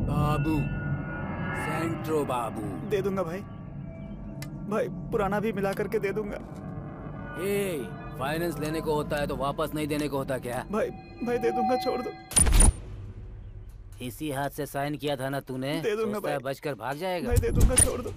बाबू, सेंट्रो बाबू। दे दूंगा भाई, भाई पुराना भी मिला करके दे दूंगा। फाइनेंस लेने को होता है तो वापस नहीं देने को होता क्या? भाई भाई दे दूंगा, छोड़ दो। इसी हाथ से साइन किया था ना तूने? दे दूंगा सोचता है भाई। बचकर भाग जाएगा? भाई दे दूंगा, छोड़ दो।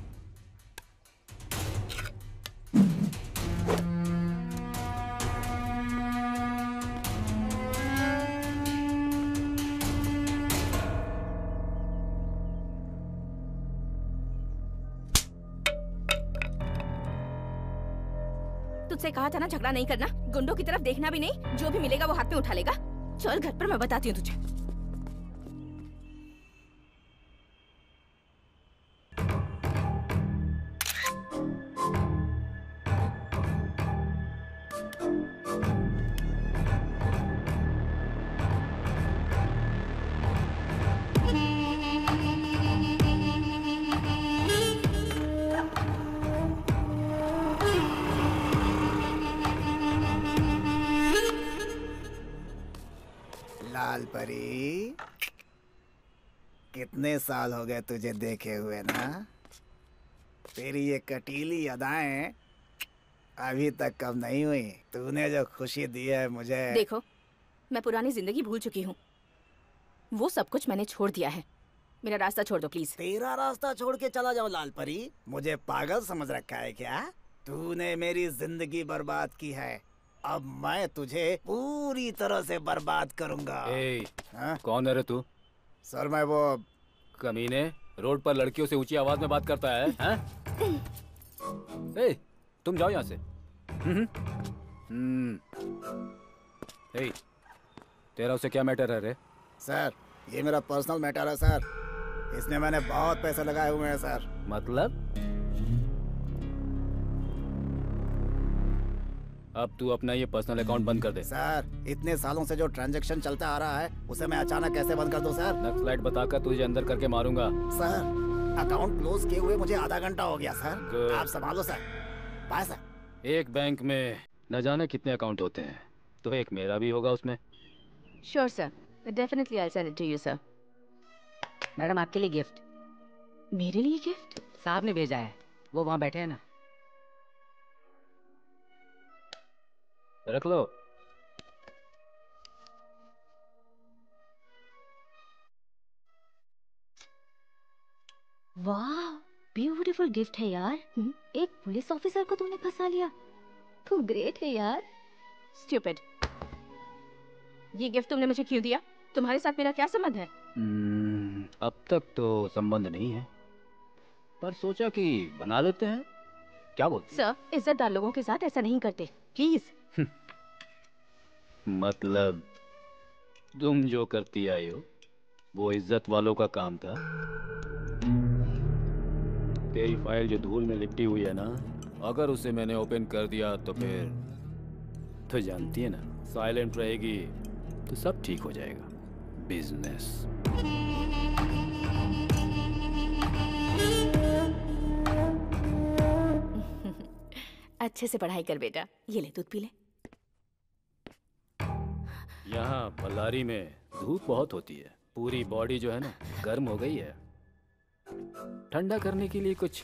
तुझसे कहा था ना झगड़ा नहीं करना, गुंडों की तरफ देखना भी नहीं, जो भी मिलेगा वो हाथ में उठा लेगा। चल घर पर, मैं बताती हूँ तुझे। लाल परी, कितने साल हो गए तुझे देखे हुए ना? तेरी ये कटीली अदाएं अभी तक कम नहीं हुई। तूने जो खुशी दी है मुझे। देखो, मैं पुरानी जिंदगी भूल चुकी हूँ, वो सब कुछ मैंने छोड़ दिया है। मेरा रास्ता छोड़ दो प्लीज। तेरा रास्ता छोड़ के चला जाओ लाल परी? मुझे पागल समझ रखा है क्या? तूने मेरी जिंदगी बर्बाद की है, अब मैं तुझे पूरी तरह से बर्बाद करूंगा। कौन है रे तू? सर मैं वो कमीने, रोड पर लड़कियों से ऊंची आवाज में बात करता है, हैं? तुम जाओ यहाँ से। तेरा उसे क्या मैटर है रे? सर ये मेरा पर्सनल मैटर है सर, इसमें मैंने बहुत पैसे लगाए हुए हैं सर। मतलब? अब तू अपना ये पर्सनल अकाउंट बंद कर दे। सर इतने सालों से जो ट्रांजैक्शन चलता आ रहा है उसे मैं अचानक कैसे बंद कर दूं सर? नक्सलाइट बताकर तुझे अंदर करके मारूंगा। सर अकाउंट क्लोज किए हुए मुझे आधा घंटा हो गया सर, आप संभालो सर। Bye sir. एक बैंक में न जाने कितने अकाउंट होते हैं, तो एक मेरा भी होगा उसमें। Sure sir, definitely I will send it to you sir. Madam आपके लिए गिफ्ट। मेरे लिए गिफ्ट? साहब ने भेजा है। वो वहाँ बैठे हैं ना। रख लो। वाह, ब्यूटीफुल गिफ्ट है यार। एक पुलिस ऑफिसर को तूने फंसा लिया। तू ग्रेट है यार। स्टूपिड। ये गिफ्ट तुमने मुझे क्यों दिया? तुम्हारे साथ मेरा क्या संबंध है? अब तक तो संबंध नहीं है, पर सोचा कि बना देते हैं। क्या बोलते सर, इज्जतदार लोगों के साथ ऐसा नहीं करते, प्लीज। मतलब तुम जो करती आई हो वो इज्जत वालों का काम था। तेरी फाइल जो धूल में लिपटी हुई है ना, अगर उसे मैंने ओपन कर दिया तो फिर तो जानती है ना, साइलेंट रहेगी तो सब ठीक हो जाएगा। बिजनेस। अच्छे से पढ़ाई कर बेटा। ये ले, दूध पी ले। यहाँ बल्लारी में धूप बहुत होती है, पूरी बॉडी जो है ना गर्म हो गई है। ठंडा करने के लिए कुछ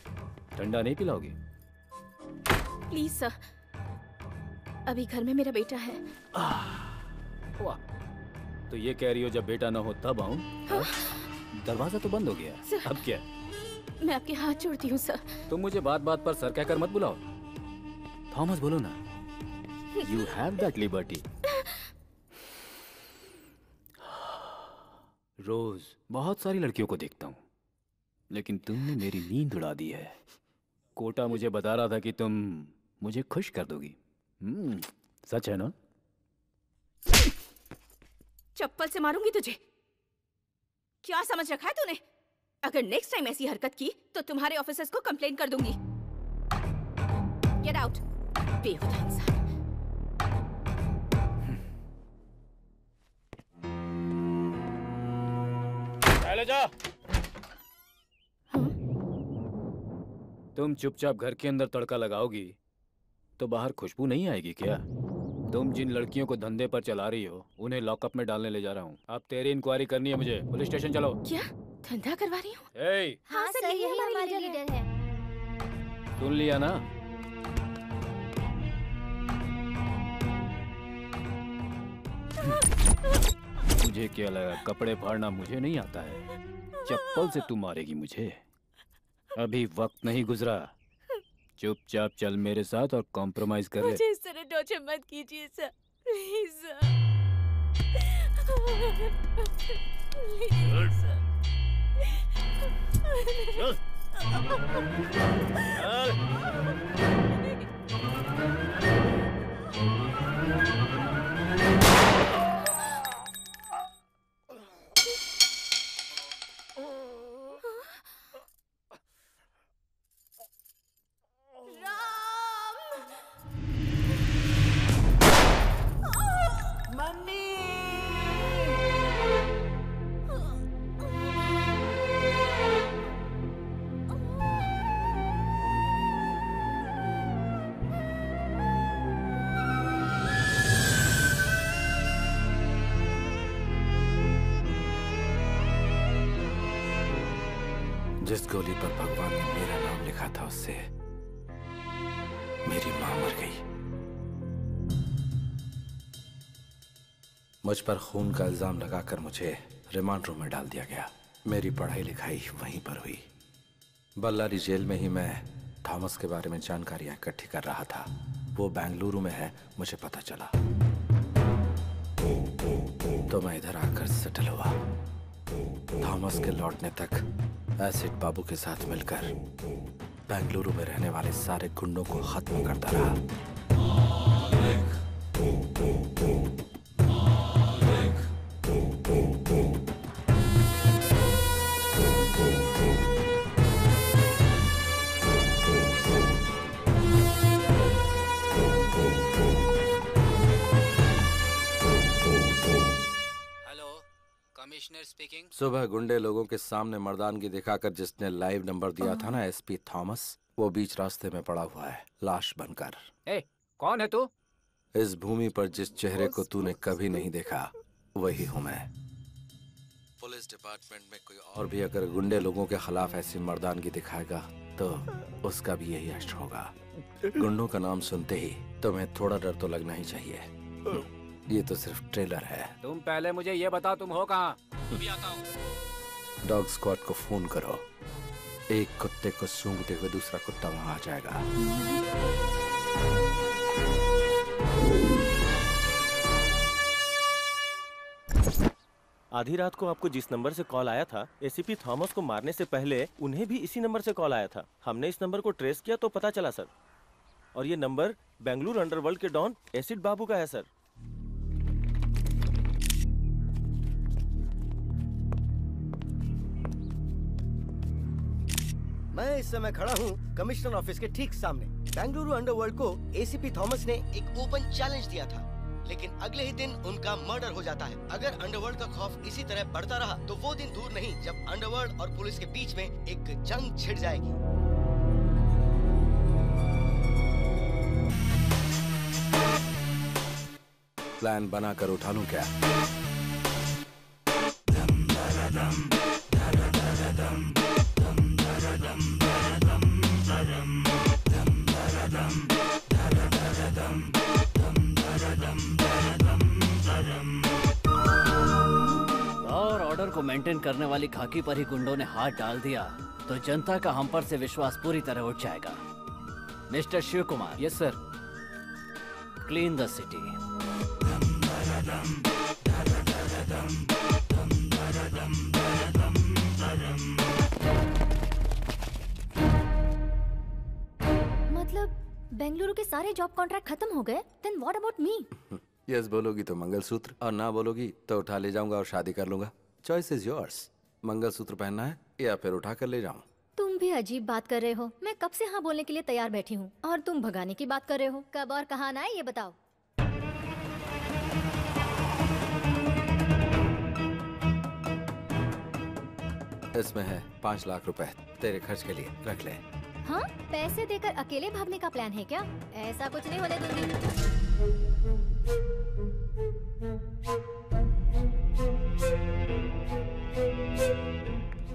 ठंडा नहीं पिलाओगी? प्लीज सर, अभी घर में मेरा बेटा है। वाह, तो ये कह रही हो जब बेटा ना हो तब आऊं? हाँ? दरवाजा तो बंद हो गया, अब क्या? मैं आपके हाथ जोड़ती हूँ सर। तुम मुझे बात बात पर सर कहकर मत बुलाओ। थॉमस बोलो ना। You have that liberty. रोज बहुत सारी लड़कियों को देखता हूँ, लेकिन तुमने मेरी नींद उड़ा दी है। कोटा मुझे बता रहा था कि तुम मुझे खुश कर दोगी। सच है ना? चप्पल से मारूंगी तुझे। क्या समझ रखा है तूने? अगर नेक्स्ट टाइम ऐसी हरकत की तो तुम्हारे ऑफिसर्स को कंप्लेन कर दूंगी। गेट आउट, बेहुदा इंसान। ले जा। तुम चुपचाप घर के अंदर तड़का लगाओगी तो बाहर खुशबू नहीं आएगी क्या? तुम जिन लड़कियों को धंधे पर चला रही हो उन्हें लॉकअप में डालने ले जा रहा हूँ। अब तेरी इंक्वायरी करनी है मुझे। पुलिस स्टेशन चलो। क्या धंधा करवा रही हूँ? हाँ सर, यही हमारा लीडर है। सुन लिया ना? मुझे क्या लगा कपड़े फाड़ना मुझे नहीं आता है? चप्पल से तू मारेगी मुझे? अभी वक्त नहीं गुजरा। चुपचाप चल मेरे साथ और कॉम्प्रोमाइज कर ले। मुझे इस तरह टॉर्चर मत कीजिए sir, please sir. Please sir. जिस गोली पर भगवान ने मेरा नाम लिखा था उससे मेरी मां मर गई। मुझ पर खून का इल्जाम लगाकर मुझे रिमांड रूम में डाल दिया गया। मेरी पढ़ाई लिखाई वहीं पर हुई। बल्लारी जेल में ही मैं थॉमस के बारे में जानकारियां इकट्ठी कर रहा था। वो बेंगलुरु में है, मुझे पता चला तो मैं इधर आकर सेटल हुआ। थॉमस के लौटने तक एसिड बाबू के साथ मिलकर बेंगलुरु में रहने वाले सारे गुंडों को खत्म करता रहा। Commissioner speaking. सुबह गुंडे लोगों के सामने मर्दानगी दिखाकर जिसने लाइव नंबर दिया था ना, एसपी थॉमस, वो बीच रास्ते में पड़ा हुआ है लाश बनकर। कौन है तू? इस भूमि पर जिस चेहरे को तूने कभी नहीं देखा वही हूं मैं। पुलिस डिपार्टमेंट में कोई और भी अगर गुंडे लोगों के खिलाफ ऐसी मर्दानगी दिखाएगा तो उसका भी यही अश्र होगा। गुंडों का नाम सुनते ही तुम्हें थोड़ा डर तो लगना ही चाहिए। ये तो सिर्फ ट्रेलर है। तुम पहले मुझे ये बताओ तुम हो कहाँ? अभी आता हूँ। डॉग स्क्वाड को फोन करो। एक कुत्ते को सूंघते हुए दूसरा कुत्ता वहां आ जाएगा। आधी रात को आपको जिस नंबर से कॉल आया था, एसीपी थॉमस को मारने से पहले उन्हें भी इसी नंबर से कॉल आया था। हमने इस नंबर को ट्रेस किया तो पता चला सर, और ये नंबर बेंगलुरु अंडरवर्ल्ड के डॉन एसिड बाबू का है सर। मैं इस समय खड़ा हूँ कमिश्नर ऑफिस के ठीक सामने। बेंगलुरु अंडरवर्ल्ड को एसीपी थॉमस ने एक ओपन चैलेंज दिया था, लेकिन अगले ही दिन उनका मर्डर हो जाता है। अगर अंडरवर्ल्ड का खौफ इसी तरह बढ़ता रहा तो वो दिन दूर नहीं जब अंडरवर्ल्ड और पुलिस के बीच में एक जंग छिड़ जाएगी। प्लान बनाकर उठा लूं क्या? और ऑर्डर को मेंटेन करने वाली खाकी पर ही गुंडों ने हाथ डाल दिया तो जनता का हम पर से विश्वास पूरी तरह उठ जाएगा। Mister Shiv Kumar. Yes sir. Clean the city. मतलब बेंगलुरु के सारे जॉब कॉन्ट्रैक्ट खत्म हो गए? Then what about me? Yes बोलोगी तो मंगलसूत्र, और ना बोलोगी तो उठा ले जाऊंगा और शादी कर लूंगा। Choice is yours. मंगलसूत्र पहनना है या फिर उठा कर ले जाऊं? तुम भी अजीब बात कर रहे हो। मैं कब से हाँ बोलने के लिए तैयार बैठी हूँ और तुम भगाने की बात कर रहे हो। कब और कहाँ आना है ये बताओ। इसमें है 5 लाख रुपए तेरे खर्च के लिए, रख ले। हाँ, पैसे देकर अकेले भागने का प्लान है क्या? ऐसा कुछ नहीं होने दूंगी।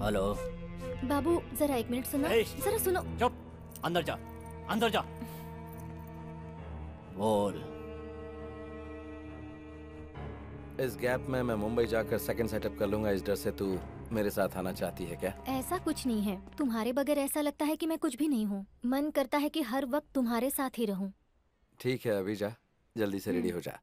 हेलो बाबू, जरा 1 मिनट सुनो। जरा सुनो। चुप, अंदर जा, अंदर जा। बोल। इस गैप में मैं मुंबई जाकर सेकंड सेटअप कर लूंगा। इस डर से तू मेरे साथ आना चाहती है क्या? ऐसा कुछ नहीं है। तुम्हारे बगैर ऐसा लगता है कि मैं कुछ भी नहीं हूँ। मन करता है कि हर वक्त तुम्हारे साथ ही रहूं। ठीक है, अभी जा, जल्दी से रेडी हो जा।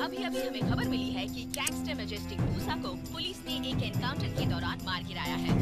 अभी हमें खबर मिली है कि गैंगस्टर मैजेस्टिक मूसा को पुलिस ने एक एनकाउंटर के दौरान मार गिराया है।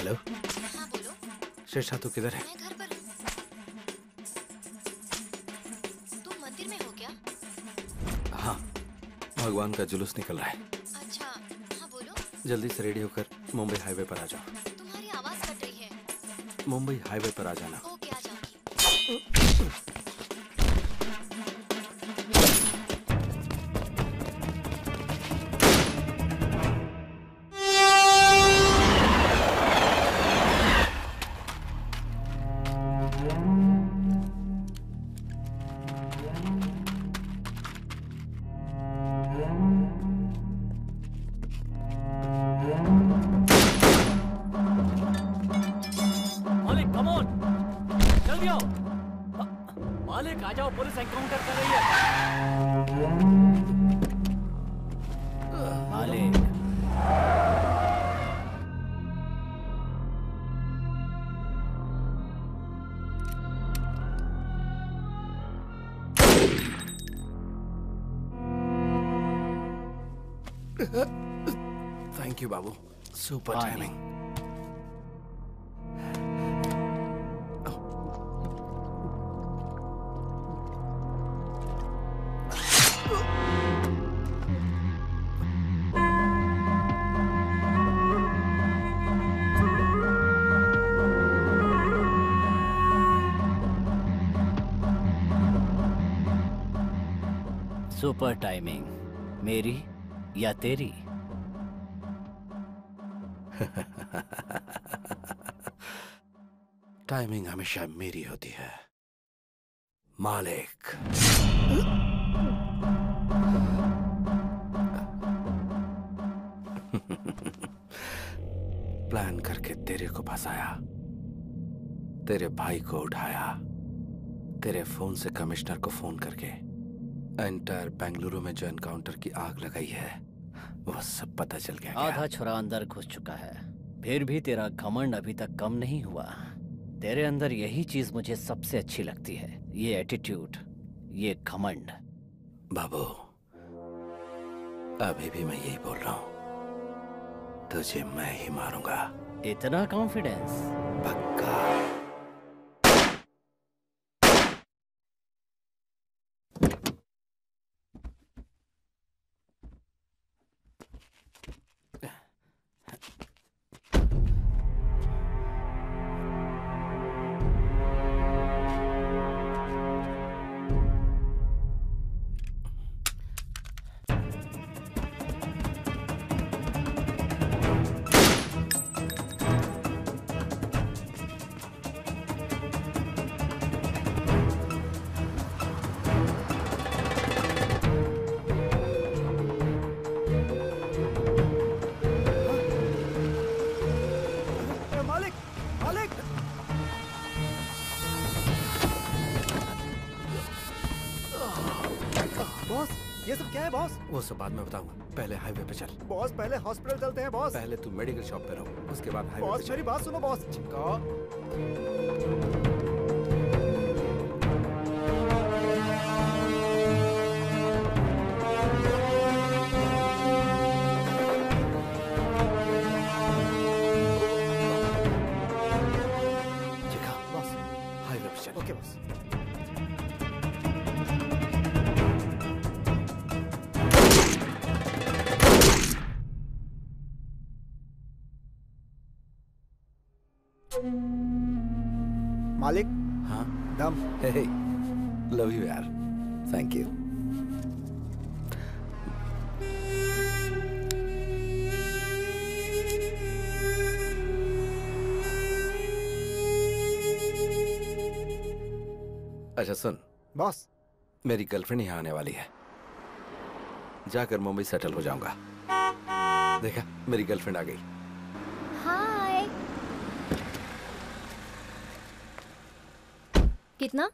हेलो हाँ बोलो। शेषा, तू किधर है? मैं घर पर हूँ। तुम मंदिर में हो क्या? हाँ, भगवान का जुलूस निकल रहा है। अच्छा, हाँ बोलो। जल्दी से रेडी होकर मुंबई हाईवे पर आ जाओ। तुम्हारी आवाज कट रही है। मुंबई हाईवे पर आ जाना। ओके, आ जाऊंगी। मालिक, कम ऑन, जल्दी आओ। मालिक आ जाओ, पुलिस एनकाउंटर कर रही है। मालिक, थैंक यू बाबू, सुपर पानी। टाइमिंग। सुपर टाइमिंग, मेरी या तेरी? टाइमिंग हमेशा मेरी होती है, मालिक। प्लान करके तेरे को फंसाया, तेरे भाई को उठाया, तेरे फोन से कमिश्नर को फोन करके एंटायर बेंगलुरु में जो एनकाउंटर की आग लगाई है वो सब पता चल गया। आधा छुरा अंदर घुस चुका है, फिर भी तेरा घमंड अभी तक कम नहीं हुआ। तेरे अंदर यही चीज मुझे सबसे अच्छी लगती है, ये एटीट्यूड, ये घमंड। बाबू, अभी भी मैं यही बोल रहा हूं, तुझे मैं ही मारूंगा। इतना कॉन्फिडेंस? पक्का। ये सब क्या है बॉस? वो सब बाद में बताऊंगा, पहले हाईवे पे चल। बॉस पहले हॉस्पिटल चलते हैं बॉस। पहले तू मेडिकल शॉप पे रहो, उसके बाद हाईवे पे बॉस चल। मेरी बात सुनो बॉस। चिका, बॉस हाईवे पे चल। Okay boss. मालिक, हाँ, दम। हे, लव यू यार, थैंक यू। अच्छा सुन बॉस, मेरी गर्लफ्रेंड यहाँ आने वाली है, जाकर मुंबई सेटल हो जाऊंगा। देखा, मेरी गर्लफ्रेंड आ गई। हाय। कितना?